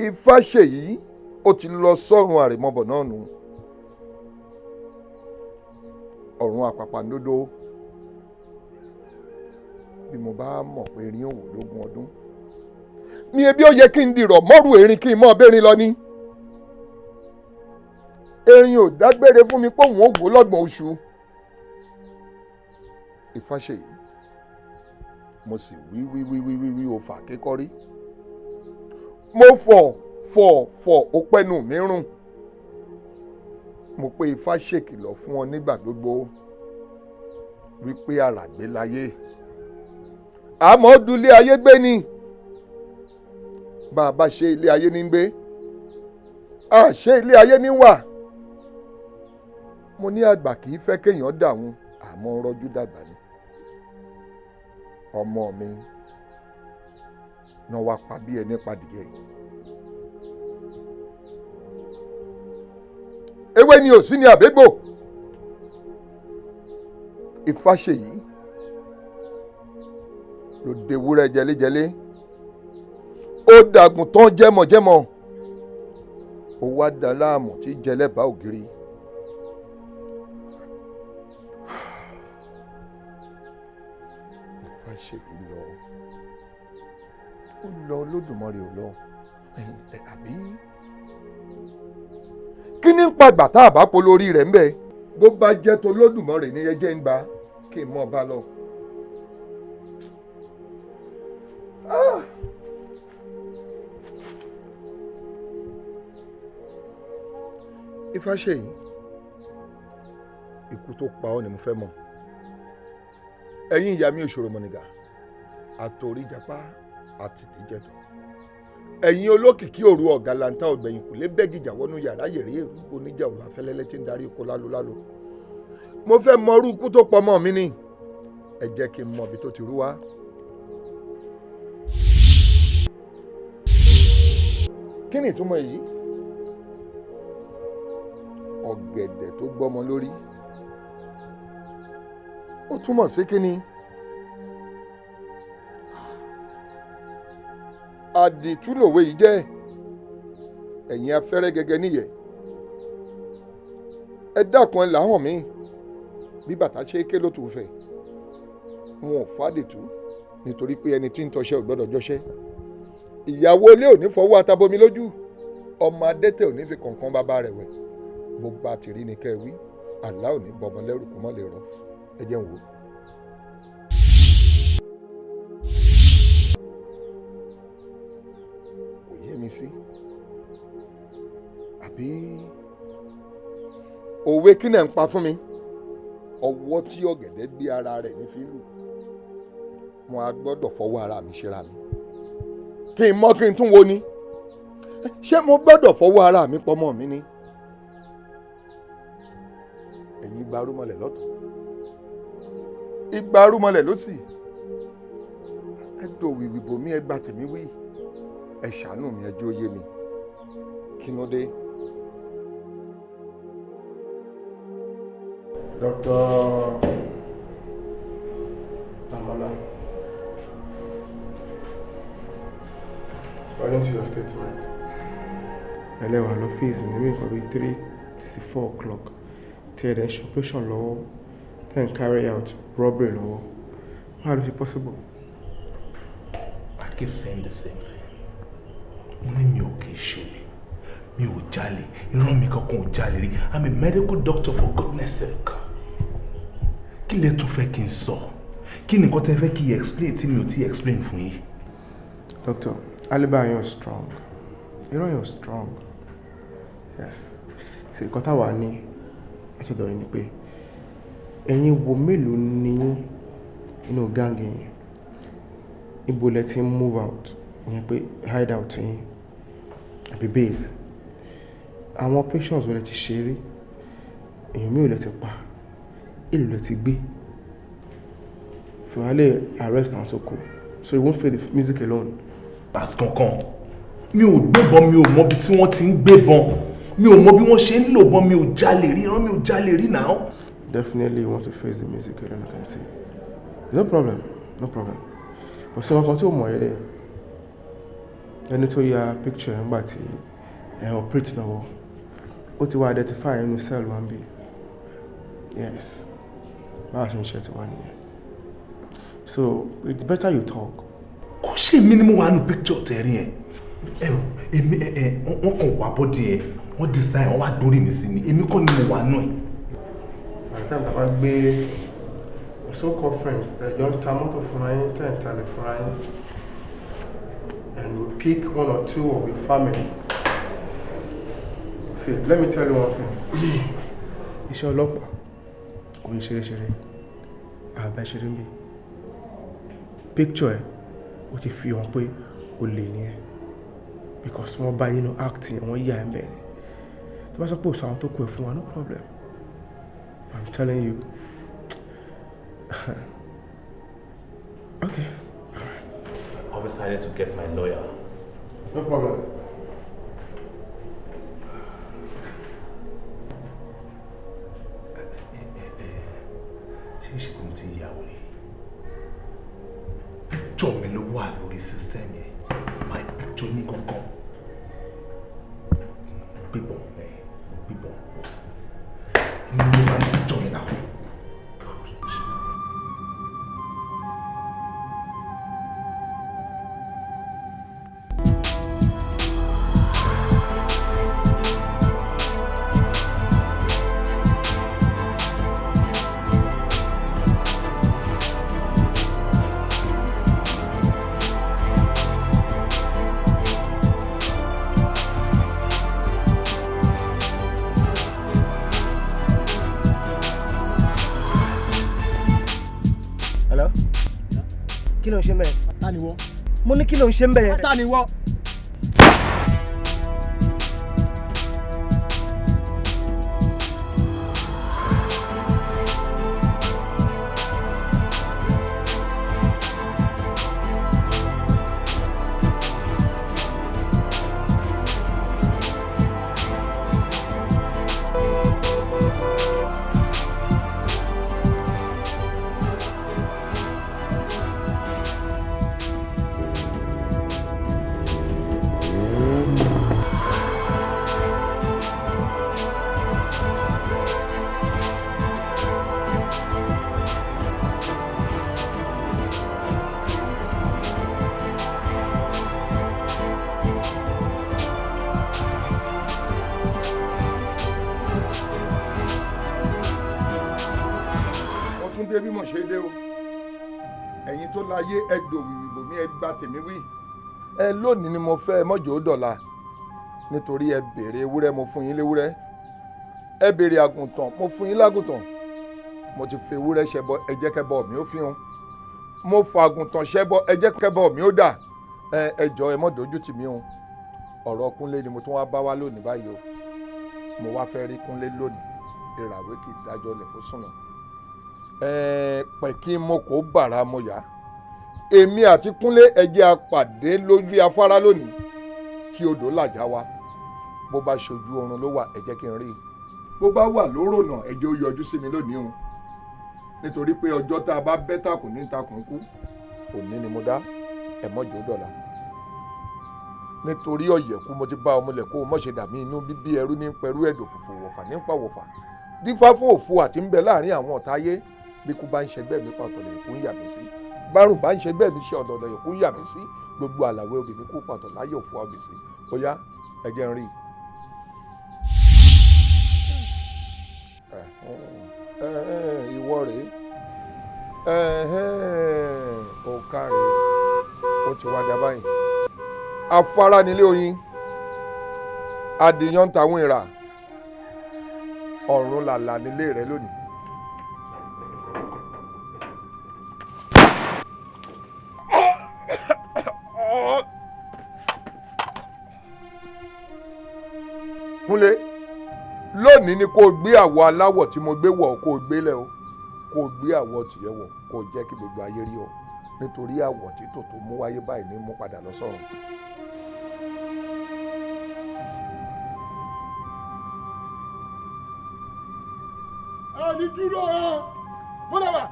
ifá ṣèyí ó ti lọ sọ́run àrèmọ́bọ̀ náà nù ọ̀run àpàpàǹdodo bí mo bá mọ̀ pé erin òwò lógún ọdún ní ebi ó yẹ kí n dìrọ̀ mọ́rù erin kí n mọ́ bẹ́rin lọ ní erin ò dágbére fún mi pé òun ò wò lọ́gbọ̀n oṣù Ifáṣèyí mo sì wí ó fà kékọ́rí mo fọ̀ ó pẹ́nu mi rùn mo pé Ifá ṣèkìlọ̀ fún ọ nígbà gbogbo wípé àràgbé láyé àmọ́ dúlé ayé gbé ni bá a bá ṣe ilé ayé ní gbé a ṣe ilé ayé ní wà mo ní àgbà kì í fẹ́ kéèyàn dàrún àmọ́ rọ́jú dàgbà ni ọmọ mi náà wá pa bí ẹni padìyẹ ewé ni ò sí ní àbégbò Ifáṣèyí ló dewúrẹ́ jẹlẹ́jẹlẹ́ ó dàgùn tán jẹ́mọ̀jẹ́mọ̀ ó wá dá láàmú tí jẹlẹ́bàá ògiri. Ìfàṣèyí lọ ó lọ Olódùmarè ò lọ àbí kí ní ń pa àgbà tá a bá polórí rẹ̀ ń bẹ bó bá jẹ́ tó Olódùmarè ní ẹjẹ́ ń gbà kí n mọ̀ bá lọ. Ìfàṣèyí ikú tó pa ọ́ ni mo fẹ́ mọ̀. Ẹ̀yin ìyá mi òṣòro mọ̀nìgà àtòrí japa àti tìjẹ́tọ̀. Ẹ̀yin olókìkí òru ọ̀gá lanta ọ̀gbẹ̀yìn kò lè bẹ́gìjà wọnú yàrá yèrè èrú oníjà òru afẹ́lẹ́lẹ́ tí ń darí oko lálolálo. Mo fẹ́ mọ irú ikú tó pọ̀ mọ́ mi ni. Ẹ jẹ́ kí n mọ ibi tó ti rú wá. Kí ni ìtumọ̀ èyí? Ọ̀gẹ̀dẹ̀ tó gbọ́mọ lórí. Ó túmọ̀ sí kí ni? Àdìtú lòwe yìí jẹ́. Ẹ̀yin afẹ́rẹ́ gẹ́gẹ́ níyẹ̀. Ẹ dákun ẹ làwọn mi bí bàtà ṣe ké ló tún fẹ́. Wọn ò fàdìtú nítorí pé ẹni tí ń tọṣẹ́ ò gbọ́dọ̀ jọṣẹ́. Ìyàwó ilé ò ní fọwọ́ atabomi lójú. Ọmọ adẹ́tẹ̀ ò ní fi kọ̀ọ̀kan bàbá rẹ̀ wẹ̀. Bó bá ti rí ni kẹ́ ẹ wí. Àlá ò ní bọmọ lẹ́rù kó mọ́ lè rọ. Ẹ jẹ́ n wò. Kò yé mi sí. Àbí òwe kí náà ń pa fún mi? Ọwọ́ tí ọ̀gẹ̀dẹ̀ gbé ara rẹ̀ ní fi lù. Mo á gbọ́dọ̀ fọwọ́ ara mi ṣera mi. Kí n mọ́ kí n tún wo ni? Ṣé mo gbọ́dọ̀ fọwọ́ ara mi pọ́mọ mi ni? Ẹ̀yin gba arúmọlẹ̀ lọ́tọ̀. Igba arúmọlẹ̀ ló sì. Ẹ dò wìwì bò mí ẹ gba tèmi wí. Ẹ ṣàánú mi ẹ jẹ́ ó yé mi. Kí ló dé? Dr. Amala, according to your statement, ẹlẹ́wà lọ́fíìsì ní mi kọ́ bí 3 sí 4 o'clock tí ẹ̀dẹ̀ ṣe operation lọ́wọ́ then carry out robbery lọ́wọ́. How is it possible? I keep saying the same thing. Mo ní mi ò kì í ṣolè, mi ò jalè, ìran mi kankan ò jalè rí. I'm a medical doctor for goodness sake. Kí lẹ tún fẹ́ kí n sọ? Kí ni nǹkan tẹ́ fẹ́ kí n explain tí mi ò tí explain fún yín? Doctor, alibi yẹn strong. Ìran yẹn strong. Yes. Ṣé nǹkan táwa ní àtọ̀dọ̀ yín ni pé ẹ̀yin wo mélòó ní inú gang yẹn? Ibo lẹ ti move out? Ìyẹn pé hide out yín àbí base. Àwọn operations wo lẹ ti ṣe rí? Èèyàn mélòó lẹ ti pa? Èlò lẹ ti gbé? So I lè arrest àwọn tó kù. So you won't play the music alone. That's kankan. Mi ò gbébọn, mi ò mọ bí tí wọ́n ti ń gbébọn. Mi ò mọ bí wọ́n ṣe ń lò bọ́n, mi ò jalè rí, ìran mi ò jalè rí now. Definitely you want to face the music alone, I can see. No problem, no problem. But so nǹkan tí ó mọ̀ ẹ́ lẹ̀ ẹni tó ya picture ẹ̀ ńgbà tí ẹ̀ operate lọ́wọ́ ó ti wá identify inú cell 1B. Yes, báwa ṣe ń ṣe ti wá nìyẹn. So it's better you talk. Kò ṣe mí ni mo wà nù picture tẹ̀rí ẹ̀. Èmi wọ́n kàn wá bọ́dí ẹ̀, wọ́n design, wọ́n wá dórí mi sí ni, èmi kọ́ ni mo wà nù ẹ̀. By the time that I gbé so-called friends, they're on Tamoto Flying, Flying, and we pick 1 or 2 of your family. See, let me tell you one thing. Iṣẹ́ ọlọ́pàá kò ń ṣeré-ṣeré, àbá ṣeré ń bí. Picture ẹ̀, ó ti fi hàn pé o lè ní ẹ. Because wọ́n bá yín act yẹn, wọ́n yà ẹ́ ń bẹ̀ ni. Tí wọ́n sọ pé òṣù àwọn tó kù ẹ̀ fún wa, no problem. I'm telling you. Okay. I've decided to get my lawyer. No problem. Ṣé kò tí ì yàwó rí? Picture mi ló wà lórí system yẹn. My picture ní kankan. gbébọn gbébọn inú ló máa ń jọ yẹn náà. kí ló ń ṣe ń bẹ̀? ta ni wọ́. mo ní kí ló ń ṣe ń bẹ̀? ta ni wọ́. dé bí mo ṣe dé o ẹ̀yin tó láyé ẹ dòwìwì bòmí ẹ gba tèmi wí ẹ lónìí ni mo fẹ́ ẹ mọ́jọ́ ó dọ̀la nítorí ẹ béèrè ewúrẹ́ mo fún yín léwúrẹ́ ẹ béèrè àgùntàn mo fún yín lágùntàn mo ti fi ewúrẹ́ ṣẹbọ ẹ jẹ́ kẹ́bọ mi ó fi hàn mo fa àgùntàn ṣẹbọ ẹ jẹ́ kẹ́bọ mi ó dà ẹ jọ̀ọ́ ẹ mọ́ dojú tì mí o ọ̀rọ̀ Kúnlé ni mo tún wá bá wá lónìí báyìí o mo wá fẹ́ rí Kúnlé lónìí ìràwé kì í dájọ́ lẹ̀ kó sùn náà pẹ̀kí mo kò bàrà mo yá èmi àti Kúnlé ẹjẹ́ apàdé lójú afárá lónìí kí odò làjà wa bó bá ṣojú oorun ló wà ẹ jẹ́ kí n rí i bó bá wà lórònà ẹ jẹ́ ó yọjú sí mi lónìí o nítorí pé ọjọ́ tá a bá bẹ́ tàkùn ní takùn kú òní ni mo dá ẹ mọ́jọ́ dọ̀la nítorí ọ̀yẹ̀kú mo ti bá ọmọlẹ̀ kó o mọ̀ ṣe dàmí inú bíbí ẹrú ní pẹ̀rú ẹ̀dọ̀ fùfù wọ̀fà ní pàwọ̀fà dífá fún òfu àti ń bẹ láàrin àwọn ọ̀tá ayé bí kú bá ń ṣẹgbẹ́ mi pa ọ̀tọ̀lẹ̀ èkó ń yà mí sí bárùn bá ń ṣẹgbẹ́ mi ṣe ọ̀dọ̀dọ̀ èkó ń yà mí sí gbogbo àlàwé obìnrin kú pàtó láyé òfu ọ̀bì sí bóyá ẹ̀jẹ̀ ń rí i. ìwọ rèé ọ̀ka rèé ó ti wá dá báyìí afárá nílé oyin adìyàn ń tàwọn ìrà ọ̀run làlà nílé rẹ lónìí. Kúnlé lónìí ni kó o gbé àwọ̀ aláwọ̀ tí mo gbé wọ̀ kó o gbélé o kó o gbé àwọ̀ tìyẹ̀ wọ̀ kó o jẹ́ kí gbogbo ayé rí ọ nítorí àwọ̀ títò tó mú wáyé báyìí ní mú padà lọ sọ́run. ní dúró múlẹ̀ wá.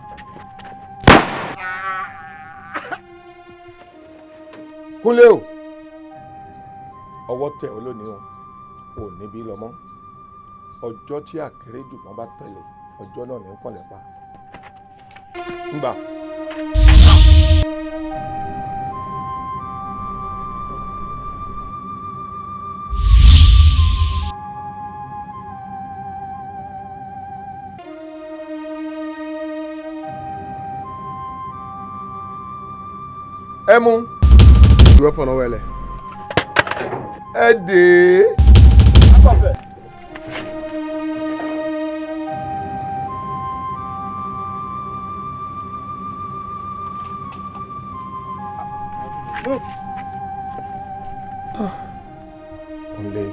Kúnlé o ọwọ́ tẹ̀ ọ́ lónìí o ò níbí lọ mọ́ ọjọ́ tí àkérédù kan bá tẹ̀lé ọjọ́ náà ní pọ̀nlẹ̀ pa ńgbà. ẹ mú. ìwé pọ̀ náà wẹ̀lẹ̀. ẹ dè é. Kúnlé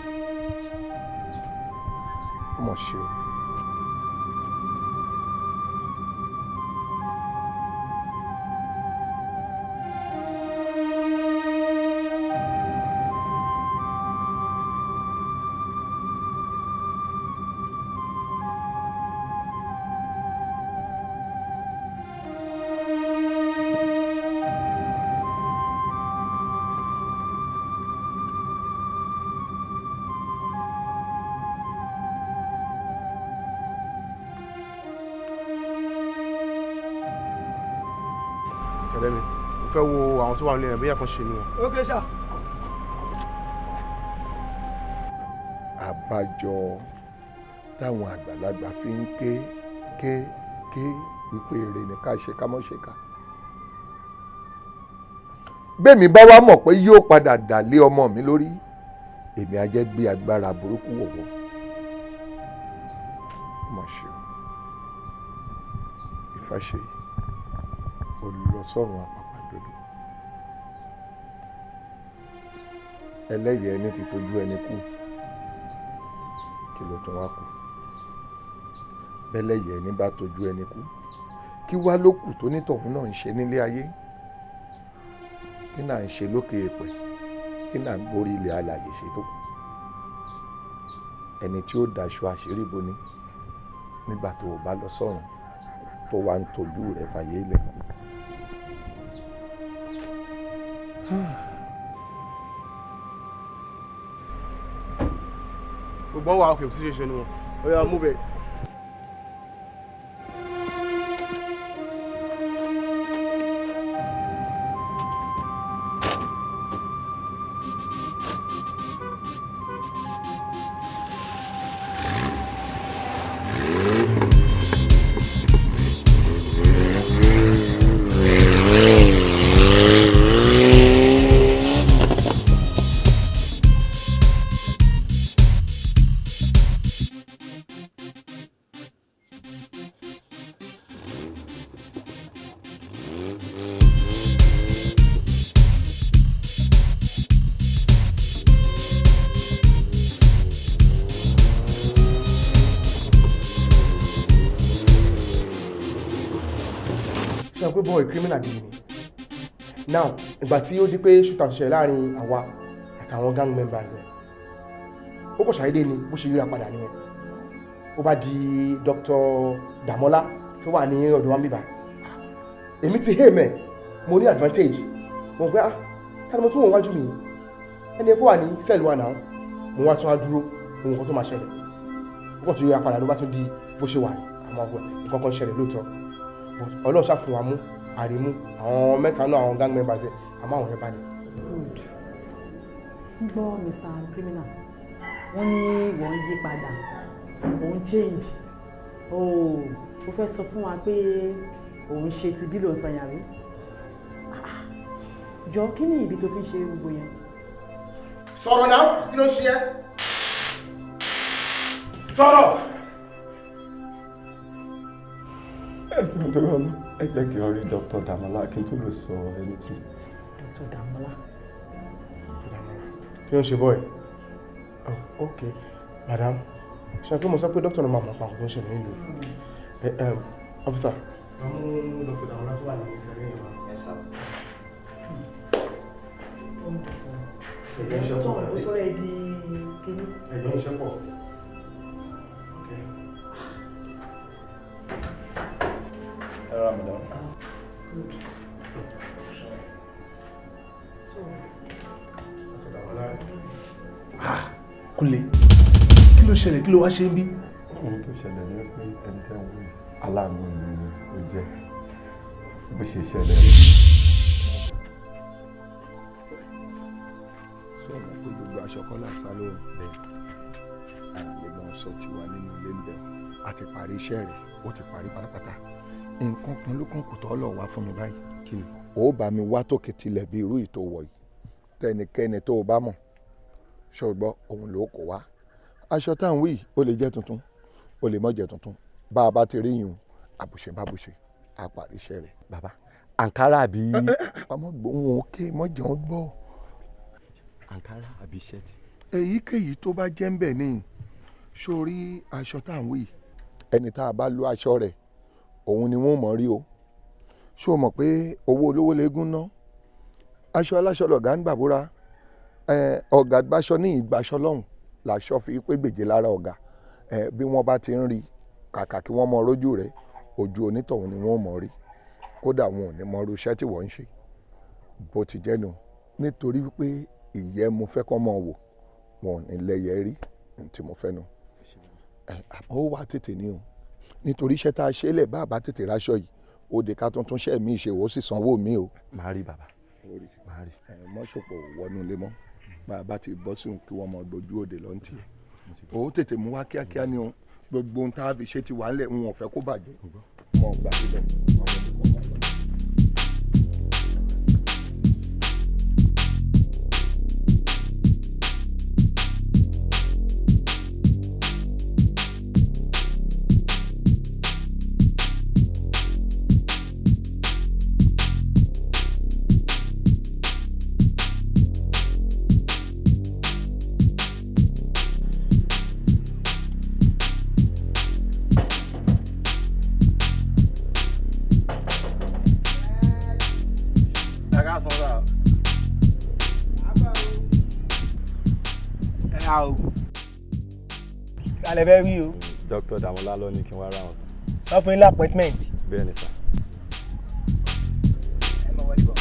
ọmọ ṣe o. ọ̀rẹ́ mi mo fẹ́ wo àwọn tó wà nílé ẹ̀ bóyá kan ṣe ni wọn. ok sà. àbájọ táwọn àgbàlagbà fi ń ké wípé èrè ní ká ṣe ká mọ́ ṣe ká. bẹ́ẹ̀mi bá wá mọ̀ pé yóò padà dà lé ọmọ mi lórí èmi á jẹ́ gbé agbára burúkú wọ̀wọ́. mọ̀ ṣe o Ìfáṣèyí olùlọsọ̀rùn àpàpàǹdodo ẹlẹ́yẹ ẹni ti tójú ẹni kú kí ló tún wá kù bẹ́lẹ́yẹ ẹni bá tójú ẹni kú kí wá ló kù tó nítọ̀hún náà ń ṣe nílé ayé kí náà ń ṣe lókè èèpẹ̀ kí náà ń gborí ilẹ̀ alàyè ṣètò ẹni tí ó daṣọ àṣírí boni nígbà tó o bá lọ sọ́run tó wá ń tọ́jú rẹ̀ fàyè lẹ̀. gbogbo wa òkè situation wọn ó yá mú bẹ́ẹ̀. ṣe pé boy criminal gidi ni now ìgbà tí ó di pé shooter ṣẹlẹ̀ láàrin àwa àtàwọn gang members ẹ̀ ó kò ṣàyédé ni bó ṣe yíra padà nìyẹn ó bá di Dr. Damola tó wà ní ọ̀dọ̀ wa ń bíbá èmi ti hé mẹ́ mo ní advantage mo gbé tani mo tún wọn wájú mi ẹni ẹgbẹ́ wà ní cell wa náà mo wá tún wá dúró mo nǹkan tó máa ṣẹlẹ̀ ó kò tún yíra padà ló bá tún di bó ṣe wà àmọ́ nǹkan kan ṣẹlẹ̀ lóòótọ́ Ọlọ́run ṣàfihàn wa mú àrímú àwọn mẹ́ta náà àwọn gang members ẹ̀ àmọ́ àwọn yẹn bá ní. ń gbọ́ Mr. Criminal wọ́n ní wọ́n yí padà òun change ó fẹ́ sọ fún wa pé òun ṣe ti bí ló ń sọ yàrá jọ kí ni ìdí tó fi ń ṣe gbogbo yẹn. sọ̀rọ̀ náà kí ló ń ṣe ẹ́ sọ̀rọ̀. ẹ̀gbọ́n tó rọ̀ lọ ẹ jẹ́ kí n rí Dr. Damola kí n tó lè sọ ẹni tí. Dr. Damola. kí ló ń ṣe bọ́ ẹ̀ ok madam ṣe pé mo sọ pé dókítà náà máa mọ̀ fún àkókò ìṣẹ̀lẹ̀ nílùú officer. àwọn Dr. Damola tó wà ní ìṣẹ̀lẹ̀ yìí wá. ẹ sá. ẹ̀gbẹ́ iṣẹ́ pọ̀ ó sọ ẹ di kíní. ẹ̀gbẹ́ iṣẹ́ pọ̀. Ramadan. Good. So, Kúnlé kí ló ṣẹlẹ̀ kí ló wá ṣe ń bí. ohun tó ṣẹlẹ̀ ní pé ẹni tẹ́ ń wí aláàánú mi ni ó jẹ́ bó ṣe ṣẹlẹ̀ rí. sọ ma pé gbogbo aṣọ kọ́lá sálọ bẹ́ẹ̀ àlè máa sọ tí wà nínú ilé ń bẹ̀ a ti parí iṣẹ́ rẹ̀ ó ti parí pátápátá nǹkan kan ló kàn kù tọ́ lọ wá fún mi báyìí kí ni ó bá mi wá tòkè tilẹ̀ bí irú ìtò wọ̀ yìí tẹnikẹ́ni tó o bá mọ̀ ṣùgbọ́n òun ló kó wá aṣọ tá à ń wí ó lè jẹ́ tuntun ó lè má jẹ́ tuntun bá a bá ti rí yùn àbùṣe bábùṣe a parí iṣẹ́ rẹ̀. bàbá àǹkárá àbí. ọmọ gbóhùn òkè mọ́jọ́ gbọ́. àǹkárá àbí ṣẹ́ẹ̀tì. èyíkéyìí tó bá jẹ́ ń bẹ̀ ni sórí aṣọ tá à ń wí ẹni tá a bá lo aṣọ rẹ̀ òun ni wọ́n mọ̀ rí o ṣó o mọ̀ pé owó olówó léegun ná aṣọ aláṣọ lọ̀gá ń gbàbúra ọ̀gá gbàṣọ ní ìgbàṣọ lọ́hùn làṣọ fi pé gbèjè lára ọ̀gá bí wọ́n bá ti ń rí kàkà kí wọ́n mọ rójú rẹ̀ ojú onítọ̀hún ni wọ́n mọ̀ rí kódà wọn ò ní mọ irú iṣẹ́ tí wọ́n ń ṣe bó ti jẹ́ nu nítorí wípé ìyẹ́ mo fẹ́ kọ́ mọ̀ wò wọn ò ní lẹ́yẹ rí tí mo fẹ́ nu àmọ́ ó wà tètè ní o nítorí iṣẹ́ tá a ṣe lẹ̀ bá a bá tètè ráṣọ yìí òde ká tuntun ṣẹ́ mi ìṣèwò sì sanwó mi o. màá rí bàbá màá rí. mọ́ṣọ̀pọ̀ wọnú ilé mọ́ bàbá ti bọ́ sí kí wọ́n mọ gbójú òde lọ́ntì o tètè mú wá kíákíá ni o gbogbo ohun tá a fi ṣe ti wà ńlẹ̀ ń wọ̀n fẹ́ kó bàjẹ́ wọn gbà sílẹ̀. alẹ́ fẹ́ rí o. Dr. Damola ló ní kí n wá ra wọn. sọ fún ilé appointment. bẹ́ẹ̀ ni sà. ẹ mọ̀ wọlé bọ̀.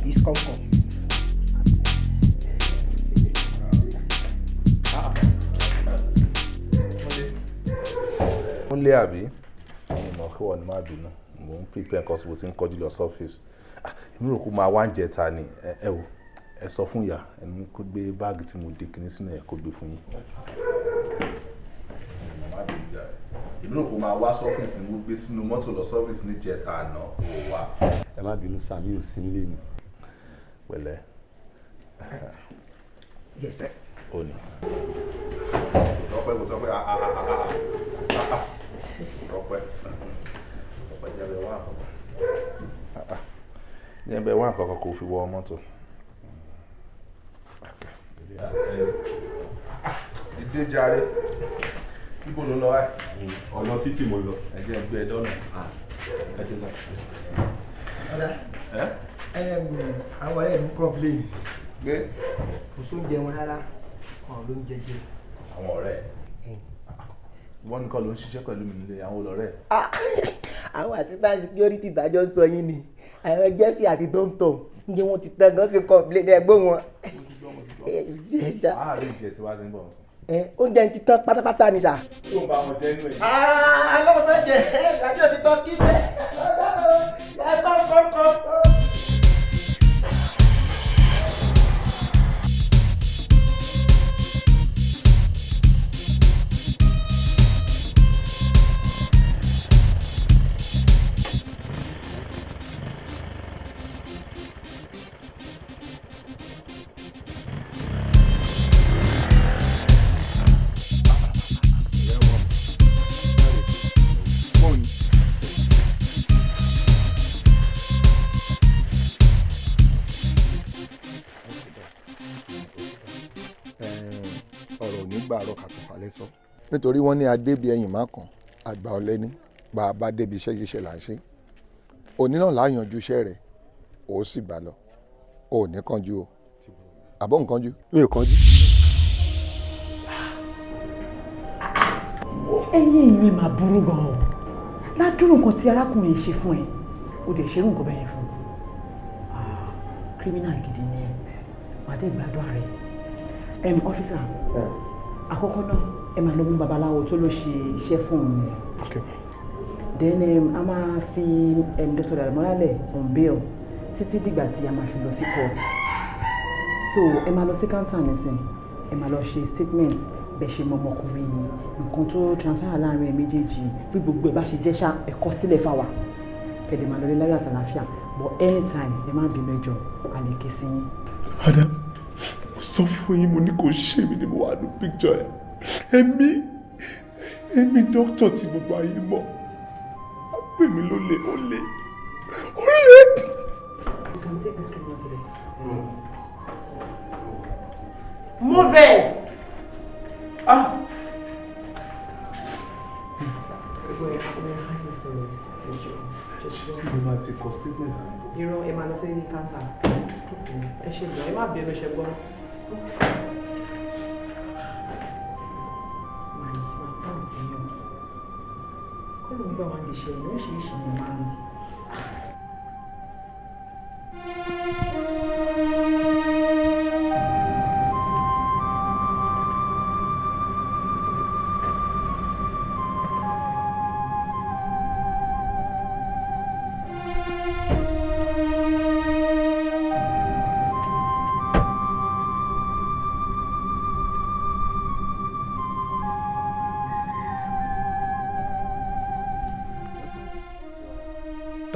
This come. ń lé àbí ìmọ̀ kí wọ́n ní má bínú mò ń prepare nǹkan síbi tí ń kọjú lọ sọ́fíìsì èmi rò kó máa wá ń jẹ ta ni ẹ wò ẹ sọ fún ìyá ẹni kó gbé báàgì tí mo dé kinní sínú ẹ kó gbé fún yín. èmi rò kó máa wá sọ́fíìsì mo gbé sínú mọ́tò lọ sọ́fíìsì ní jẹta àná kó wá. ẹ má bínú sá mi ò sí nílé ni. pẹ̀lẹ́. ó ní. ọpẹ́ kò sọ pé ọpẹ́ jẹ́bẹ̀ wá àkọ́kọ́ jẹ́bẹ̀ wá àkọ́kọ́ kò fi wọ mọ́tò. ìdè jàre níbo ló lọ wáyé. ọ̀nà títì mo lọ. ẹ jẹ́ gbé ẹ dọ́nà. ẹ ṣe sá. ọ̀dà àwọn ọ̀rẹ́ mi complain gbé kò sóúnjẹ wọn rárá wọn ló ń jẹjẹ. àwọn ọ̀rẹ́ wọ́n nìkan ló ń ṣiṣẹ́ pẹ̀lú mi nílé àwọn olọ́rẹ́. àwọn assistant security ìdájọ́ ń sọ yín ni àwọn jẹ́fì àti tomtom ǹjẹ́ wọ́n ti tán gan fi complain ẹgbẹ́ wọn. àárín ìjẹ tí wàá ti ń bọ̀ ọ̀sán. oúnjẹ ti tán pátápátá ni sà. tó ń bá wọn jẹ́ nínú ẹ̀. alọ́ fẹ́ jẹ ìdájọ́ ti tán kí bẹ́ẹ̀ ẹ kọ́. nítorí wọ́n ní adébí ẹ̀yìn má kàn àgbà ọ̀lẹ́ni bá a bá débi iṣẹ́ yíṣẹ́ là ń ṣe òní náà láàyànjú iṣẹ́ rẹ̀ ó sì bá lọ ò ní kánjú o àbọ̀ nǹkan jú. mi ò kánjú. ẹ̀yin ìyẹn máa burú gan-an ládùúrú nǹkan tí arákùnrin ṣe fún ẹ ó dẹ̀ ṣerú nǹkan bẹ́ẹ̀ fún kírímínà gidi ni ẹ wà á dé ìgbádùn ààrẹ ọ́fíìsà àkọ́kọ́ náà ẹ máa lọ mú babaláwo tó ló ṣe iṣẹ́ fún òun yẹn then a máa fi Dr. Damola lẹ̀ on bail títí dìgbà tí a máa fi lọ sí court so ẹ máa lọ sí counter nísìn ẹ máa lọ ṣe statement bẹ́ẹ̀ ṣe mọ ọmọkùnrin yìí nǹkan tó transfer láàrin ẹ méjèèjì bí gbogbo ẹ bá ṣe jẹ́ ṣá ẹ kọ sílẹ̀ fáwa kẹ̀dẹ̀ máa lọ rí láyọ̀ àtàlàáfíà but anytime ẹ má bínú ẹjọ́ a lè ké sí yín. madam mo sọ fún yín mo ní kò ṣe mí ni mo wà ní picture ẹ èmi dókítà tí gbogbo ayé mọ̀ á pè mí lólè olè. You can take this treatment today. Move it! Kí ló ti kọ statement? Irọ́ ẹ máa lọ sí kántà. Ẹ ṣe gbọ́, ẹ má bẹ̀rù ṣe gbọ́. Kó ló ń gbà wá ní iṣẹ́ ìlú oríṣiríṣi ni máa ń.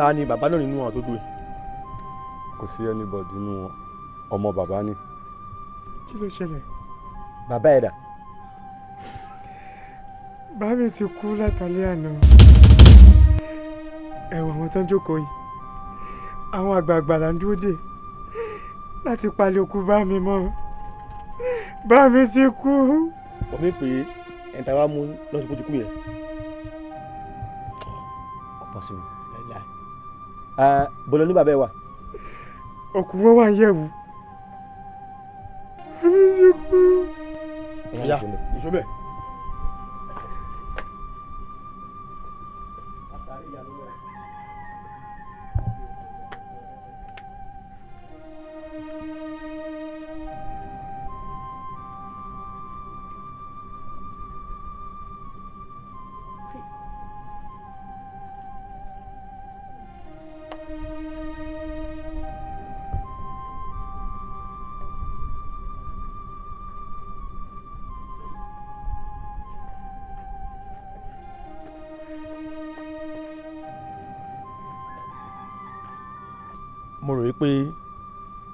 ta ni bàbá náà nínú àwọn tó dúró? Kò sí anybody nínú wọn, ọmọ bàbá ni. Kí ló ṣẹlẹ̀? Bàbá ẹ̀ dà? Bàbá mi ti kú látàlẹ́ àná. Ẹ̀wọ̀n àwọn tó ń jókòó yìí. Àwọn àgbààgbà là ń dúró dè láti palẹ̀ òkú bá mi mọ́. Bá mi ti kú. Wọ́n mi pè é ẹni tá a wá mú lọ́sùn kó ti kú yẹn. Kò possible. Bọ́lá ní bàbá ẹ wà. Òkú wọn wà ń yẹ̀wò. Bá mi ti kú. Ìyá ìṣọ́bẹ̀. Mo rò wípé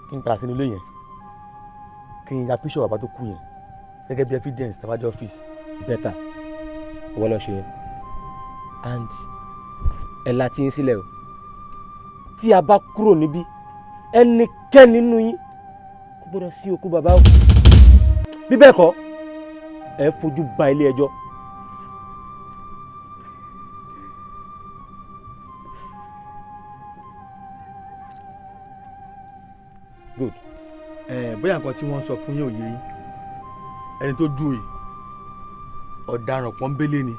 kí n padà sínú ilé yẹn kí n ya píṣọ̀ bàbá tó kú yẹn gẹ́gẹ́ bí evidence tàbí ọ́fíìsì. Better ìwọ lọ ṣe yẹn and ẹ láti yín sílẹ̀ o. Tí a bá kúrò níbí ẹnikẹ́ni nínú yín kò gbọ́dọ̀ sí òkú bàbá o. Bí bẹ́ẹ̀ kọ́ ẹ fojú ba ilé ẹjọ́. Good. Bóyá nǹkan tí wọ́n sọ fún yín ò yé yín ẹni tó dúró yìí ọ̀daràn pọ́nbélé ni.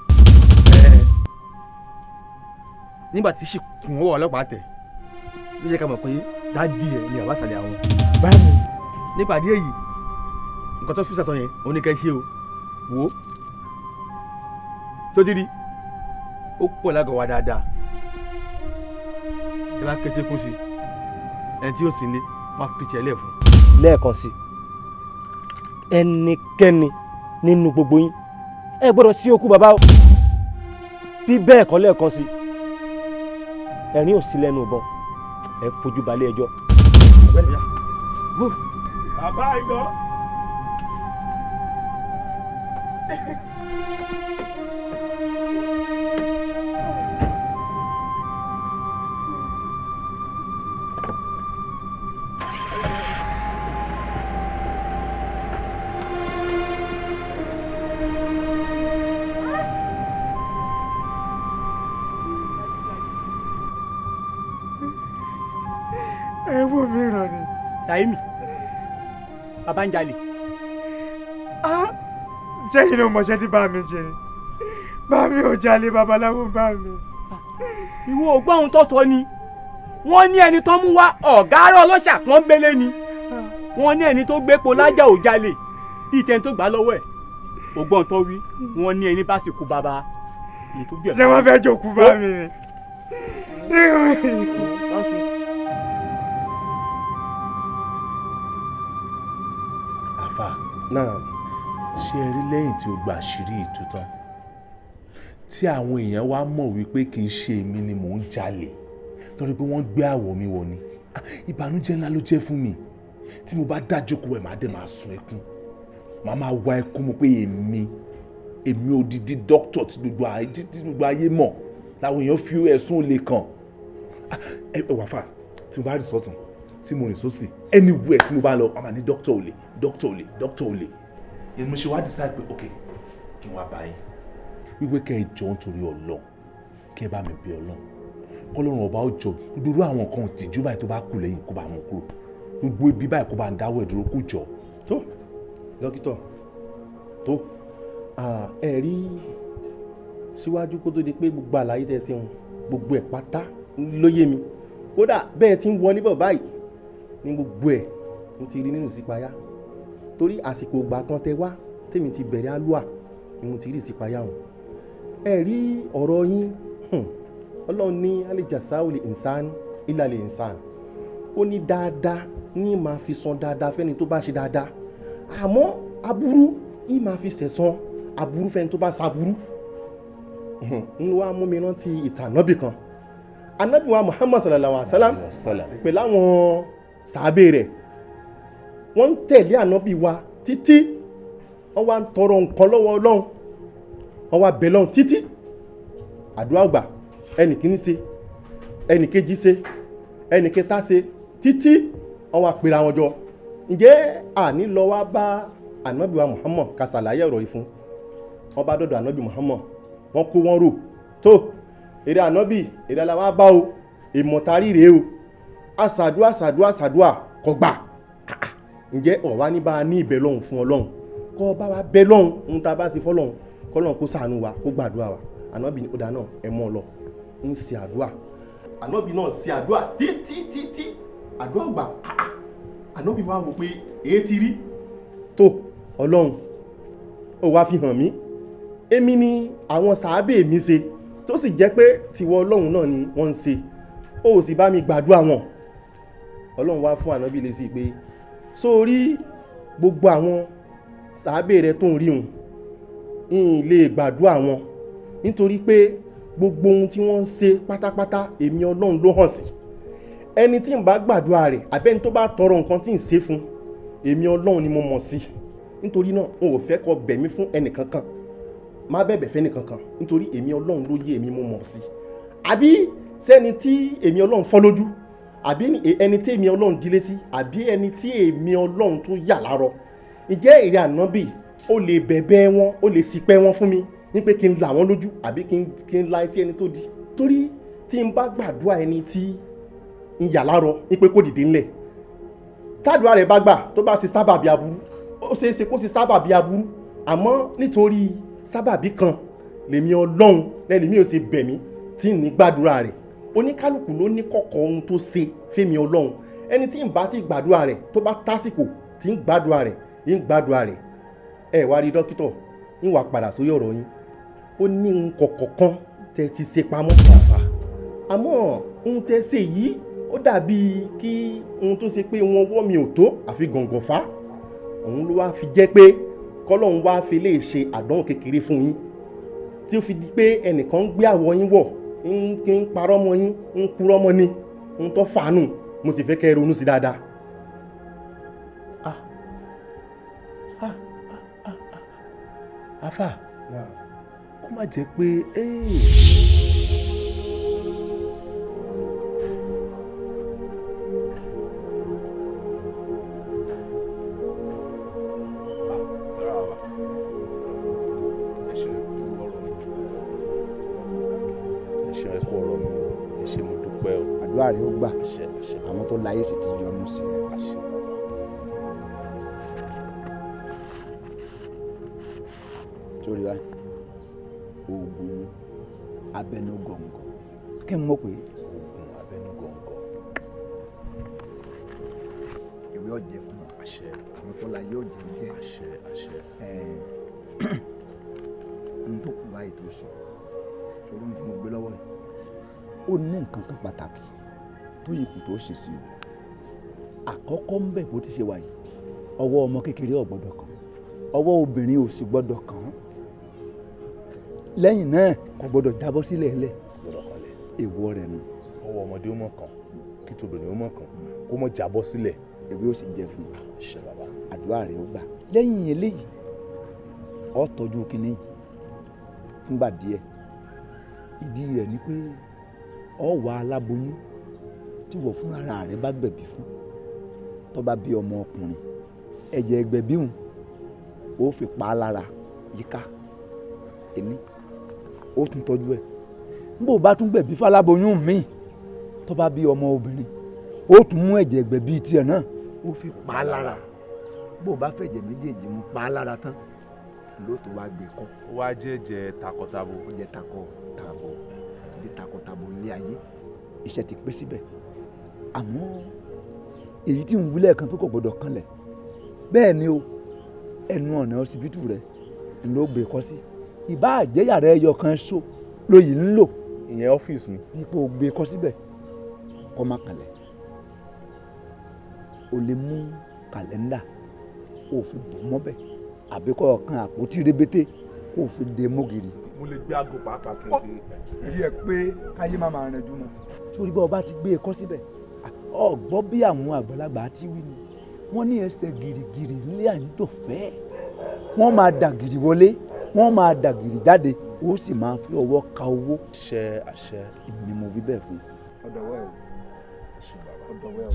Nígbà tí ṣìkùn ọwọ́ ọlọ́pàá tẹ̀ ló jẹ́ ká mọ̀ pé dáàdì ẹ̀ ni àbáṣàlẹ̀ àwọn. Báwo? Nípàdé èyí nǹkan tó fi sàtọ̀ yẹn òun ní kẹ́ ṣe o wò ó tó ti rí ó pọ̀ lágọ̀ọ́ wa dáadáa ẹ bá kété kún sí ẹni tí yóò sì ní máa fi tiẹ̀ lẹ̀ fún. Lẹ́ẹ̀kan sí ẹnikẹ́ni nínú gbogbo yín ẹ gbọ́dọ̀ sí òkú bàbá o. Bí bẹ́ẹ̀ kọ́ lẹ́ẹ̀kan sí ẹ̀rín ò sí lẹ́nu ìbọn ẹ fojú balẹ̀ ẹjọ́. Bàbá ìgbọ́. Ẹ̀wọ̀n mìíràn ni. Taimi bàbá ń jalè. Ṣé yìí ló mọṣẹ́ tí bá mi ṣe ni? Bá mi ò jalè babaláwo bá mi. Ìwọ ò gbọ́ ohun tó sọ ni. Wọ́n ní ẹni tó mú wá ọ̀gá àárọ̀ ọlọ́ṣà pọ́nbélé ni. Wọ́n ní ẹni tó gbépo lájà ò jalè bí ìtẹ́ni tó gbà lọ́wọ́ ẹ̀. Ògbọ́n tó wí wọ́n ní ẹni bá sì kú bàbá. Ṣé wọ́n fẹ́ jòkú bá mi ni? Àfà ṣé ẹ rí lẹ́yìn tí o gba àṣírí ìtútàn tí àwọn èèyàn wá mọ̀ wípé kì í ṣe èmi ni mò ń jalè torí pé wọ́n gbé àwọ̀ mi wọ̀ ni ìbànújẹ́ ńlá ló jẹ́ fún mi tí mo bá dájókòó ẹ̀ máa dé máa sun ẹkún màá máa wá ẹkún mo pé èmi odidi dókítà tí gbogbo ayé mọ̀ làwọn èèyàn fi ẹ̀sùn olè kàn ẹ wà fà tí mo bá rí sọ́tún tí mo rìn sósì anywhere tí mo bá lọ wọ́n máa ní dókítà olè mo ṣe wá decide pé ok kí n wá báyìí wípé kẹ́ ẹ jọ nítorí Ọlọ́run kẹ́ ẹ bá mi bẹ̀ Ọlọ́run kọ́lọ́run ọba ó jọ gbogbo àwọn nǹkan ìtìjú báyìí tó bá kù lẹ́yìn kó bá mú kúrò gbogbo ibi báyìí kó bá ń dáwọ́ ìdúró kó jọ. tó dókítà tó ẹ rí síwájú kó tó di pé gbogbo àlàyé tẹ́ ṣe gbogbo ẹ̀ pátá ló yé mi kódà bẹ́ẹ̀ tí ń wọlé bọ̀ báyìí ní gbogbo ẹ̀ mo ti rí nínú ìṣípayá torí àsìkò ìgbà kan tẹ wá tèmi ti bẹ̀rẹ̀ alúà ni mo ti rí ìṣípayá wọn ẹ rí ọ̀rọ̀ yín Ọlọ́run ní alẹ́jàsáwò lè ìsán ìlàlẹ̀ ìsán ó ní dáadáa ní máa fi san dáadáa fẹ́ni tó bá ṣe dáadáa àmọ́ aburú ní máa fi sẹ̀san aburú fẹ́ni tó bá ṣaburú ń wá mú mi rántí ìtànàbì kan Ànábì wa Muhammad sallallahu alaihi wasallam pẹ̀lú àwọn sàábé rẹ̀ wọ́n ń tẹ̀lé ànábì wa títí wọ́n wá ń tọrọ nǹkan lọ́wọ́ Ọlọ́run wọ́n wá bẹ̀ Ọlọ́run títí àdúrà gbà ẹnì kíní ṣe ẹnì kejì ṣe ẹnì kẹta ṣe títí wọ́n wá pera wọn jọ ǹjẹ́ àní lọ wá bá ànábì wa Muhammad ká ṣàlàyé ọ̀rọ̀ yìí fún wọ́n bá dọ̀dọ̀ ànábì Muhammad wọ́n kó wọn rò tó èrè ànábì èrè aláwa bá o ìmọ̀tárì rèé o àṣàdúà kò gbà ǹjẹ́ ọ̀wá ní bá a ní ìbẹ̀ lọ́hùn fún Ọlọ́run kọ́ bá wa bẹ́ lọ́hùn ohun tá a bá ṣe fọ́lọ́hùn kọ́lọ́hùn kó ṣàánú wa kó gbàdúrà wa ànábì ó dáná ẹ mọ́ ọ lọ ń ṣe àdúrà ànábì náà ṣe àdúrà títí àdúrà gbà ànábì wa wò pé èé ti rí tó Ọlọ́run ó wá fi hàn mí èmi ni àwọn sàábé mi ṣe tó sì jẹ́ pé tiwọ Ọlọ́run náà ni wọ́n ń ṣe ó sì bá mi gbàdúrà wọn Ọlọ́run wá fún ànábì lé sí pé sórí gbogbo àwọn sàábé rẹ tó ń rí wọn ń lè gbàdúrà wọn nítorí pé gbogbo ohun tí wọ́n ń ṣe pátápátá èmi Ọlọ́run ló hàn sí ẹni tí ń bá gbàdúrà rẹ̀ àbẹ́ni tó bá tọrọ nǹkan tí ń ṣe fún èmi Ọlọ́run ni mo mọ̀ sí nítorí náà n ò fẹ́ kó bẹ̀ mí fún ẹnìkankan má bẹ̀bẹ̀ fẹ́ nìkankan nítorí èmi Ọlọ́run ló yé èmi mo mọ̀ sí àbí sẹ́ni tí èmi Ọlọ́run fọ́ lójú àbí ẹni tí èmi Ọlọ́run dílé sí àbí ẹni tí èmi Ọlọ́run tó yà lárọ ìjẹ́ èrè ànábì ó lè bẹ̀bẹ̀ wọn ó lè ṣìpẹ̀ wọn fún mi ní pé kí n là wọ́n lójú àbí kí n la etí ẹni tó di torí tí n bá gbàdúrà ẹni tí ń yà lárọ ní pé kó dìde ńlẹ̀ tádùá rẹ̀ bá gbà tó bá ṣe sábàbí aburú ó ṣeé ṣe kó ṣe sábàbí aburú àmọ́ nítorí sábàbí kan lèmi Ọlọ́run lẹ́lẹ́mí ò ṣe bẹ̀ mí tí ń ní gbàdúrà rẹ̀ oníkálukú ló ní kọ̀kọ̀ ohun tó ṣe fẹ́mi Ọlọ́run ẹni tí ń bá ti gbàdúrà rẹ̀ tó bá tásìkò tí ń gbàdúrà rẹ̀ ń gbàdúrà rẹ̀ ẹ wá rí dókítà ń wà padà sórí ọ̀rọ̀ yín ó ní ohun kọ̀kọ̀ kan tẹ́ ti ṣe pamọ́ pàápàá àmọ́ ohun tẹ́ ṣe yìí ó dàbí kí ohun tó ṣe pé wọn wọ́ mi ò tó àfi gàngàn fá òun ló wá fi jẹ́ pé kọ́lọ́hún wá fi lè ṣe àdánwò kékeré fún yín tí ó fi di pé ẹnìkan ń gbé àwọ̀ yín wọ̀ ń parọ́ mọ́ yín ń purọ́ mọ́ ni ń tọ́ fàánù mo sì fẹ́ kẹ́ ẹ ronú sí dáadáa. afa kó má jẹ́ pé àdúrà rẹ ó gbà àwọn tó láyé sì ti yọ́nú sí ẹ. sórí wa oògùn abẹnugọ̀ngọ̀ kí n mọ̀ pé oògùn abẹnugọ̀ngọ̀ ìwé ọ̀jẹ̀ fún àwọn tó láyé ọ̀jẹ̀ jẹ́ n tó kù báyìí tó sọ sórí mi tí mo gbé lọ́wọ́ yìí ó ní nǹkan kan pàtàkì tó yẹ kù tó ṣe sí o àkọ́kọ́ ń bẹ̀ bó ti ṣe wà yìí ọwọ́ ọmọ kékeré ò gbọ́dọ̀ kàn ọwọ́ obìnrin ò sì gbọ́dọ̀ kàn lẹ́yìn náà kò gbọ́dọ̀ jábọ́ sílẹ̀ ẹlẹ́ èèwọ̀ rẹ̀ nù. ọwọ́ ọmọdé ó mọ̀ kàn kí tóbìnrin ó mọ̀ kàn kó mọ̀ jábọ́ sílẹ̀. èwe ó sì jẹ fún un àdúrà rẹ̀ ó gbà lẹ́yìn eléyìí ó tọ́jú kínní fúngbà díẹ̀ ìdí rẹ̀ ni pé ọ wà aláboyún tí wọ́n fún ara rẹ̀ bá gbẹ̀bí fún tó bá bí ọmọ ọkùnrin ẹ̀jẹ̀ ẹgbẹ̀bí hùn ó fi pa á lára yíká èmi ó tún tọ́jú ẹ̀ níbo bá tún gbẹ̀bí fún aláboyún míì tó bá bí ọmọ obìnrin ó tún mú ẹ̀jẹ̀ ẹgbẹ̀bí tiẹ̀ náà ó fi pa á lára bó bá fẹ̀jẹ̀ méjèèjì mú pa á lára tán ló tó wá gbé kọ́. ó wá jẹ́ takọtabo. ó jẹ́ takọtabo bí takọtabo ilé ayé iṣẹ́ ti pé síbẹ̀ àmọ́ èyí tí ń wúlẹ̀ kan pé kò gbọdọ̀ kanlẹ̀ bẹ́ẹ̀ ni o ẹnu ọ̀nà ọsibítù rẹ̀ ló gbé kọ́ sí ìbá àjẹyà rẹ̀ ẹyọ kan ṣó lóyìí ń lò. ìyẹn ọ́fíìsì mi. nípò gbé kọ́ síbẹ̀ kọ́ má kanlẹ̀ o lè mú kàlẹ́ndà kó o fi bò mọ́bẹ̀ àbí kọ́ ọ̀kan àpótí rébété kó o fi dé mọ́gìrì. mo lè gbé aago pàápàá kí n ṣe. rí ẹ pé káyé má máa rìn jùmọ̀ sórí bá ọba ti gbé e kọ́ síbẹ̀ ọgbọ́n bí àwọn àgbàlagbà ti wí ni wọ́n ní ẹsẹ̀ gìrìgìrì nílé àyíndòfẹ́ wọ́n máa dàgìrì wọlé wọ́n máa dàgìrì jáde ó sì máa fi ọwọ́ ka owó. ṣe àṣẹ ni mo fi bẹ́ẹ̀ fún. ọ̀dọ̀wẹ́ o ọ̀dọ̀wẹ́ o.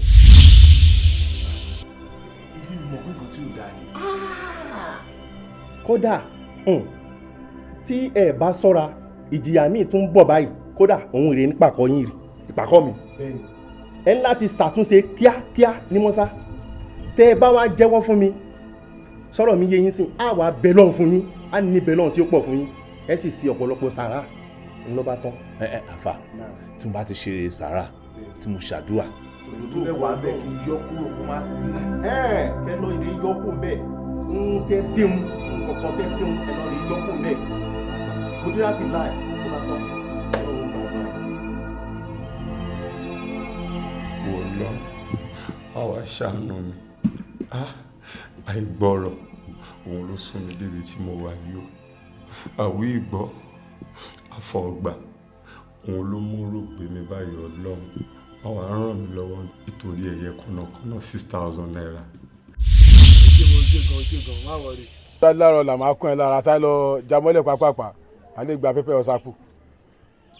ibi ìmọ̀ pé kò tí ò dáa ni. kódà tí ẹ bá ṣọ́ra ìjìyà míì tún ń bọ̀ báyìí kódà òun rèé nípàkọ́ yín rí ìpàkọ́ mi. ẹ ń láti ṣàtúnṣe kíákíá ní mọ́sá tẹ́ ẹ bá wá jẹ́wọ́ fún mi sọ̀rọ̀ mi yé yín sìn á wàá bẹ lọ́hùn fún yín á ní bẹ lọ́hùn tí ó pọ̀ fún yín ẹ sì ṣe ọ̀pọ̀lọpọ̀ sàrà ńlọ bá tán. àfà tí mo bá ti ṣe sàrà tí mo ṣàdúrà. tó lè wà bẹ́ẹ̀ kí n yọ kúrò kó má sí. kẹ lọ ilé yọ kó bẹ́ẹ̀ ń tẹ́ síhun kọ̀ọ̀kan tẹ́ síhun ẹ lọ ilé yọ kó bẹ́ẹ̀ kòdírà ti láì tó bá tán. wò lọ àwa ṣàánú mi àìgbọrọ òun ló sún mi débi tí mo wà yìí o àwí ìgbọ́ àfọ̀gbà òun ló mú rògbé mi báyìí Ọlọ́run àwa ràn mí lọ́wọ́ nítorí ẹ̀yẹ kọ̀nàkọ̀nà 6,000 naira. ṣé má wọrí. sáré láàárọ̀ là máa kún ẹ lára sáré lọ jamọ́lẹ̀ pápápá a lè gba pẹ́pẹ́ ọ̀sápù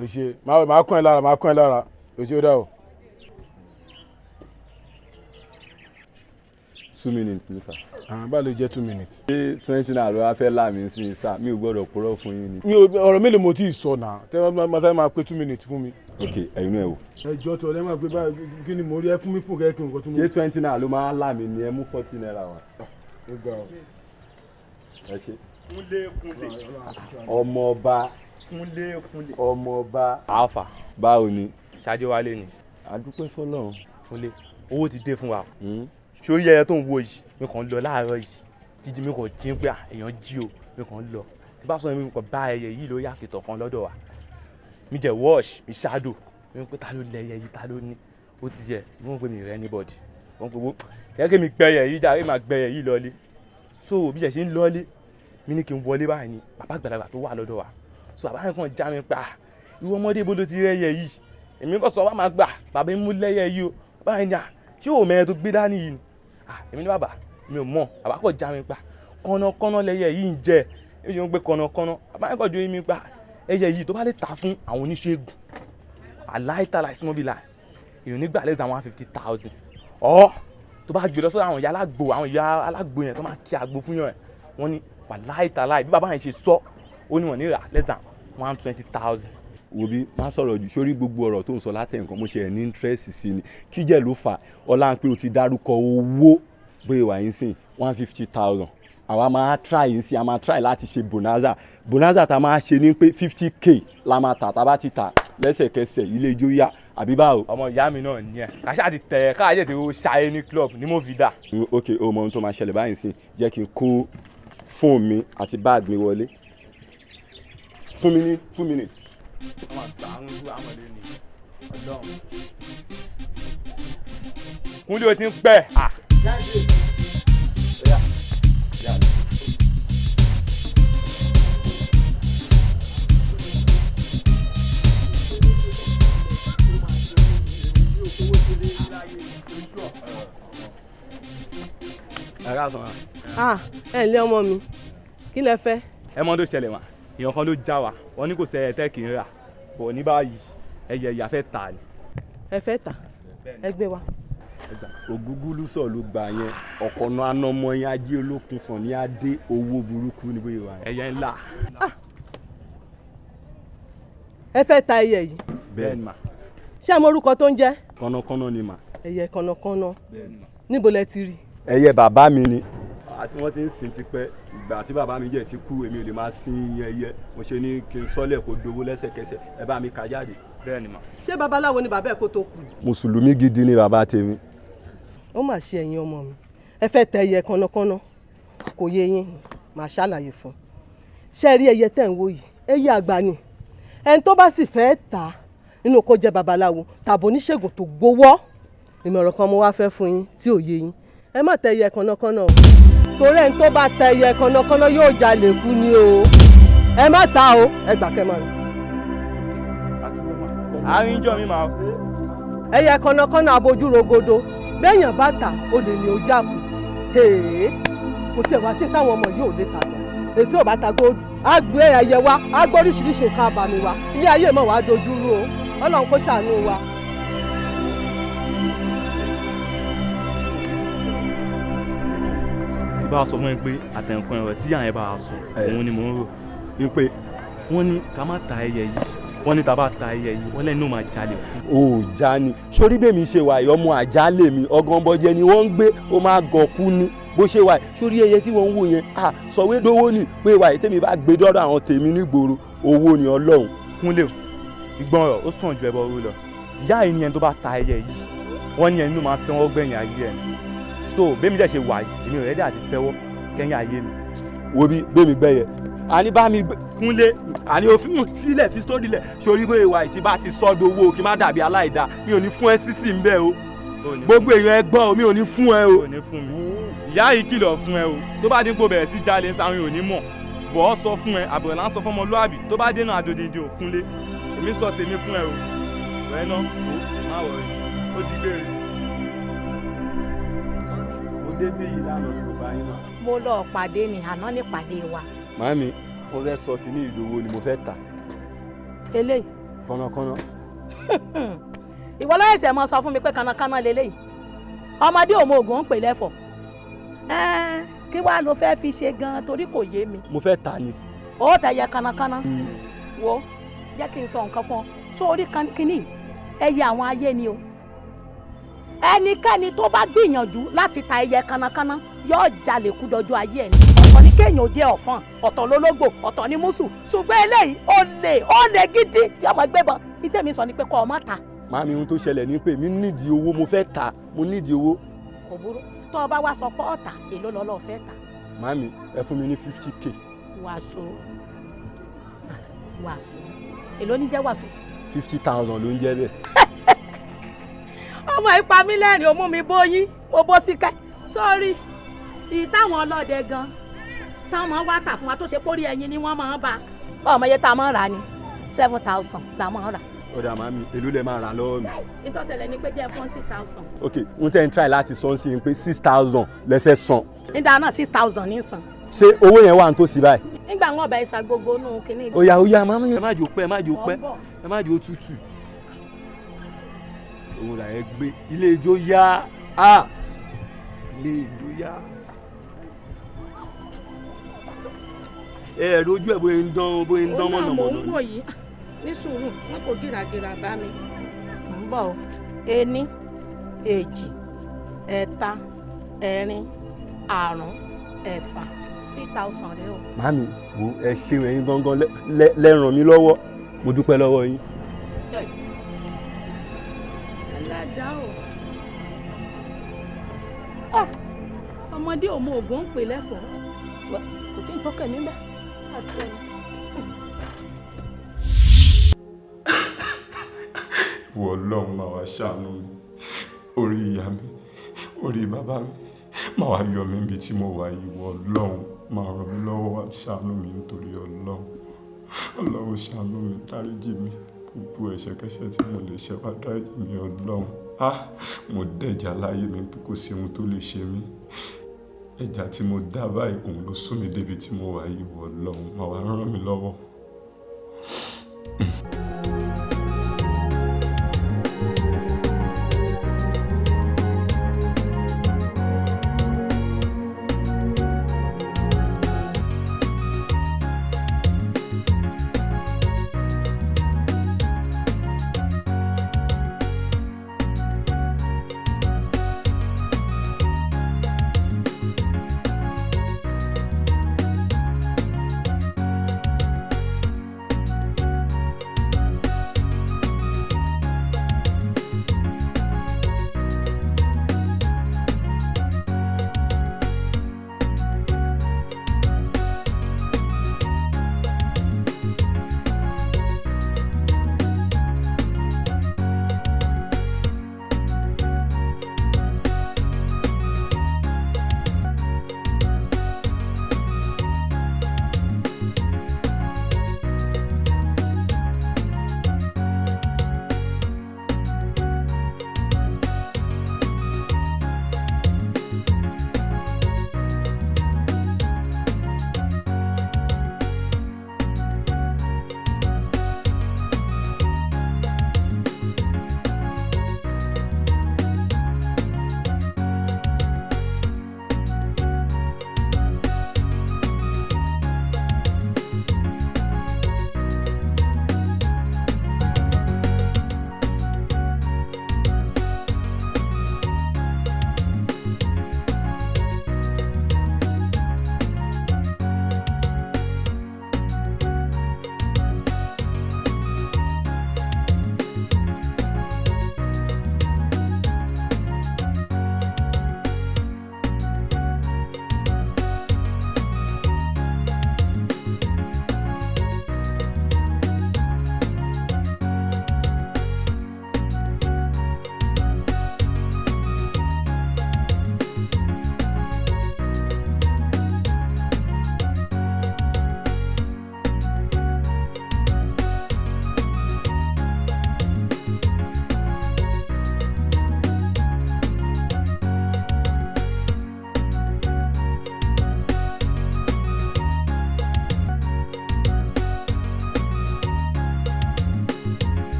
òṣè máa kún ẹ lára òṣè ó dá o. 2 minutes ní sà. báwo ló jẹ́ 2 minutes. ṣé 20 naira ló wá fẹ́ láàmì sí i sà mi ò gbọ́dọ̀ purọ́ fún yín ni. ọ̀rọ̀ mélòó mo ti sọ náà tẹ́ wọ́n máa pé 2 minutes fún mi. ok ẹ̀yin náà wò. ẹjọ́ tó ọ̀rẹ́ máa pé báyìí kí ni mo rí ẹ fún mi fún kẹ́kẹ́ nǹkan tó mú. ṣé 20 naira ló máa láàmì ni ẹ mú 40 naira wá. ó gbà ọ. ẹ ṣe. kúnlé ọmọọba ọmọọba. alfa báwo ni. ṣáájú wálé ni. àdúpẹ́ fọlọ́run. kúnlé owó ti dé fún wa. ṣé ó yẹ ẹ tó ń wo yìí mi kàn ń lọ láàárọ̀ yìí jíjí mi kàn jí pé èèyàn jí o mi kàn ń lọ tí bá sọ mi kàn bá ẹyẹ yìí ló yà kìtọ̀ kan lọ́dọ̀ wa mi jẹ wash mi shadow mi pé ta ló lẹ ẹyẹ yìí ta ló ní ó ti jẹ wọn pé mi rẹ anybody wọn pé wo kẹ́kẹ́ mi gbẹyẹ yìí jáde máa gbẹyẹ yìí lọlé so bí jẹ ṣe ń lọlé mi ní kí n wọlé báyìí ni bàbá àgbàlagbà tó wà lọ́dọ̀ wa so bàbá yẹn kàn já mi pa ìwọ ọmọdé bó ló ti rẹ ẹyẹ yìí èmi kàn sọ wá máa gbà bàbá mi mú lẹ́yẹ yìí o bàbá yẹn ní à ṣé òun mẹ́rin tó gbé dání yìí ni èmi ní bàbá mi ò mọ̀ bàbá kò já mi pa kọ́nàkọ́nà lẹ́yẹ yìí ń jẹ èmi ṣe ń gbé kọ́nàkọ́nà bàbá yẹn kò jó mi pa ẹyẹ yìí tó bá lè tà fún àwọn oníṣègùn aláìtàlà ìsúnmọ́bìlà èèyàn nígbà lẹ́sẹ̀ àwọn 50,000 ọ̀ tó bá gbé lọ sọ́dọ̀ àwọn ìyá alágbo yẹn tó máa kí àgbo fún yàn wọ́n ní aláìtàlà bí bàbá yẹn ṣe sọ ó ní wọ́n ní rà lẹ́sẹ̀ 120,000. wo bí má sọ̀rọ̀ jù sórí gbogbo ọ̀rọ̀ tó ń sọ látẹ̀ nǹkan mo ṣe ẹ̀ ní interest sí ni kíjẹ́ ló fà ọlá pé o ti dárúkọ owó bóyá wà yín sìn 150,000 àwa máa try yín sí a máa try láti ṣe bonanza tá a máa ṣe ní pé 50k la máa tà tá a bá ti tà lẹ́sẹ̀kẹsẹ̀ ilé ijó yá àbí báwo. ọmọ ìyá mi náà ní ẹ kàṣà ti tẹ ẹ káàjẹ tí ó ṣayé ní club ní mo fi dà. ok o mọ ohun tó máa ṣẹlẹ̀ báyìí sìn jẹ́ kí n kó fóònù mi àti báàgì mi wọlé fún mi ní 2 minutes. ọmọ àtàwọn ojú àmọ̀lé ni ọlọ́run kúndé o ti ń pẹ́. ẹ ǹlẹ́ ọmọ mi kí lẹ fẹ́. ẹ mọ tó ṣẹlẹ̀ wá èèyàn kan ló já wa wọn ní kò sẹ ẹ tẹ́ kì í rà bọ̀ ní báyìí ẹyẹ ìyá fẹ́ tà ni. ẹ fẹ́ tà ẹ gbé wa. ògúngúlù sọ ló gbà yẹn ọ̀kọ̀nà anamọ yẹn ajé olókun sàn ní adé owó burúkú ní bóyá wà yẹn. ẹyẹ ńlá. ẹ fẹ́ ta ẹyẹ yìí. bẹ́ẹ̀ni mà. ṣé àmọ́ orúkọ tó ń jẹ́. kọ́nàkọ́nà ni mà. ẹyẹ kọ́nàkọ́nà. bẹ́ẹ̀ni mà. níbo lẹ ti rí. ẹyẹ bàbá mi ni. àti wọ́n ti ń sin tipẹ́ ìgbà tí bàbá mi jẹ́ ti kú èmi ò lè máa sin ẹyẹ mo ṣe ní kí n sọ́lẹ̀ kó dowó lẹ́sẹ̀kẹsẹ̀ ẹ bá mi kà jáde. bẹ́ẹ̀ni mà. ṣé babaláwo ni bàbá ẹ kó tó kú. mùsùlùmí gidi ni bàbá tèmi. ó mà ṣe ẹ̀yin ọmọ mi ẹ fẹ́ tẹ ẹyẹ kọ́nàkọ́nà kò yé yín màá ṣàlàyé fún un. ṣé rí ẹyẹ tẹ̀ ń wò yìí ẹyẹ àgbà ni ẹni tó bá sì fẹ́ tà nínú kó jẹ́ babaláwo tàbí oníṣègùn tó gbowó ìmọ̀ràn kan mo wá fẹ́ fún yín tí ò yé yín ẹ má tẹ ẹyẹ kọ́nàkọ́nà o torí ẹni tó bá tẹ ẹyẹ kọ́nàkọ́nà yóò jalè kú ni o ẹ má ta o ẹ gbà kẹ́ máa rò. àríjọ mi máa. ẹyẹ kọ̀nàkọ̀nà abojú rogodo bẹ́ẹ̀yàn bá tà olè ní ojú àpò kò tiẹ̀ wá sí táwọn ọmọ yìí ò lè tà tán ètò ò bá ta góòlù á gbé ẹyẹ wá á gbọ́ oríṣiríṣi nǹkan àbàmì wá ilé ayé mọ̀ wá dojú rú o ọlọ́run kó ṣàánú wa. tí bá a sọ fún mi pé àtẹnukùn ẹ̀rọ tí yàrá yẹn bá a sọ òun ni mò ń rò wípé wọ́n ní ká má ta ẹyẹ yìí wọ́n ní tá a bá ta ẹyẹ yìí wọ́n lẹ́nu máa jalè fún. ó já ni sórí bẹ́ẹ̀ mi ṣe wà yìí ọmọ àjálè mi ọgànbọ̀jẹ ni wọ́n ń gbé ó máa gọ̀kú ni bó ṣe wà yìí sórí ẹyẹ tí wọ́n ń wò yẹn sọ̀wédowó ni pé wà yìí tèmi bá gbé dọ́dọ̀ àwọn tèmi nígboro owó ni ọlọ́run. Kúnlé o ìgbọràn ó sàn ju ẹbọ rú lọ ìyá yìí ni ẹni tó bá ta ẹyẹ yìí wọ́n ní ẹni tó máa fẹ́wọ́ gbẹ̀yìn ayé ẹ̀ so bẹ́ẹ̀ mi dẹ̀ ṣe wà yìí èmi ò rẹ́dí àti fẹ́wọ́ kẹ́yìn ayé mi. wo bí bẹ́ẹ̀ mi gbẹ́yẹ àní bá mi Kúnlé àní òfin sílẹ̀ fi sórí lẹ̀ sórí pé ìwà ìtì bá ti sọ́dọ̀ owó kí má dàbí aláìda mi ò ní fún ẹ sísì ń bẹ́ o gbogbo èèyàn ẹ gbọ́ o mi ò ní fún ẹ o. ìyá yìí kìlọ̀ fún ẹ o tó bá dín kó bẹ̀rẹ̀ sí jalè sáwọn ò ní mọ̀ bọ̀ ọ́ sọ fún ẹ àbẹ̀rẹ̀ là ń sọ fọmọlúàbí tó bá dénà àdòdìdì ò Kúnlé èmi sọ tèmi fún ẹ o rẹ náà má wọ̀ ẹ́ ó ti gbére. mo débí yìí lánàá tó bá yín náà. mo lọ pàdé ni àná ní pàdé wa. màámi mo fẹ́ sọ kínní ìdòwò ni mo fẹ́ tà. eléyìí. kọ́nàkọ́nà. ìwọ ló ẹsẹ̀ mọ sọ fún mi pé kànákànná leléyìí ọmọdé òun oògùn ń pè lẹ́fọ̀ kí wàá ló fẹ́ fi ṣe gan-an torí kò yé mi. mo fẹ́ tà ní. ó tẹ̀yẹ kànákànná wo jẹ́ kí n sọ nǹkan fún ọ sórí kínní ẹyẹ àwọn ayé ni o ẹnikẹ́ni tó bá gbìyànjú láti ta ẹyẹ kànákànná yóò jalè kú dọjú ayé ẹ̀ ní ọ̀tọ̀ ní kéèyàn jẹ́ ọ̀fọ̀n ọ̀tọ̀ lólógbò ọ̀tọ̀ ní mùsù ṣùgbọ́n eléyìí ó lè gidi tí ọmọ gbébọn ìtẹ̀mí sọ ni pé kọ́ ọ má ta. màámi ohun tó ṣẹlẹ̀ ni pé mi nídìí owó mo fẹ́ tà mo nídìí owó. kò burú tó o bá wá sọ pé ọ̀tà èló lọ́lọ́ fẹ́ tà. màámi ẹ fún mi ní 50k. wàásù èló ní jẹ́ wàásù. 50,000 ló ń jẹ́ bẹ́ẹ̀. ọmọ ìpa mi lẹ́rìn ó mú mi bóyí mo bó sí kẹ́ sórí ìtàwọn ọlọ́dẹ gan táwọn máa wá tà fún wa tó ṣe pórí ẹyin ni wọ́n máa ń bá ọmọ iye tá a máa ń rà ni 7,000 la máa ń rà. ọ̀dà màámi èló lẹ máa rà lọ́wọ́ mi. ìtọ́sẹ̀lẹ̀ ni pé jẹ́ fún 6,000. ok n tẹ́ ń try láti san sí i pé 6,000 lẹ fẹ́ san. nígbà náà 6,000 ní san. ṣé owó yẹn wà ní tòsí báyìí. nígbà wọn ọbẹ̀ ìsà gbogbo nù kínní. ó yá màmá yẹn má jò pẹ́ má jò pẹ́ ẹ má jò tútù. òun là ẹ gbé ilé ijó yá ilé ijó yá. ẹ rojú ẹ bóyá ń dán mọ̀nàmọ́ná. ó náà mò ń wò yìí ní sùúrù wọn kò gíragíra bá mi ń bọ̀ ení èjì ẹ̀ta ẹ̀rin àrún ẹ̀fà 6,000 rẹ o. màámi wo ẹ ṣeun ẹ̀yin gangan lẹ ràn mí lọ́wọ́ mo dúpẹ́ lọ́wọ́ yín. alájà o ọmọdé ò mọ ògùn ń pè lẹ́fọ̀ọ́ kò sí nǹkan kẹ̀ níbẹ̀ àti ẹni. ìwọ ọlọ́run máa wá ṣàánú mi orí ìyá mi orí bàbá mi máa wá yọ mí níbi tí mo wà ìwọ ọlọ́run máa ràn mí lọ́wọ́ wá ṣàánú mi nítorí ọlọ́run ṣàánú mi dáríjì mi gbogbo ẹ̀ṣẹ̀kẹ́ṣẹ̀ tí mo lè ṣe wá dáríjì mi ọlọ́run mo dẹ̀jà láyé mi pé kò sí ohun tó lè ṣe mí ẹ̀jà tí mo dá báyìí òun ló sún mi débi tí mo wà ìwọ ọlọ́run máa wá ràn mí lọ́wọ́.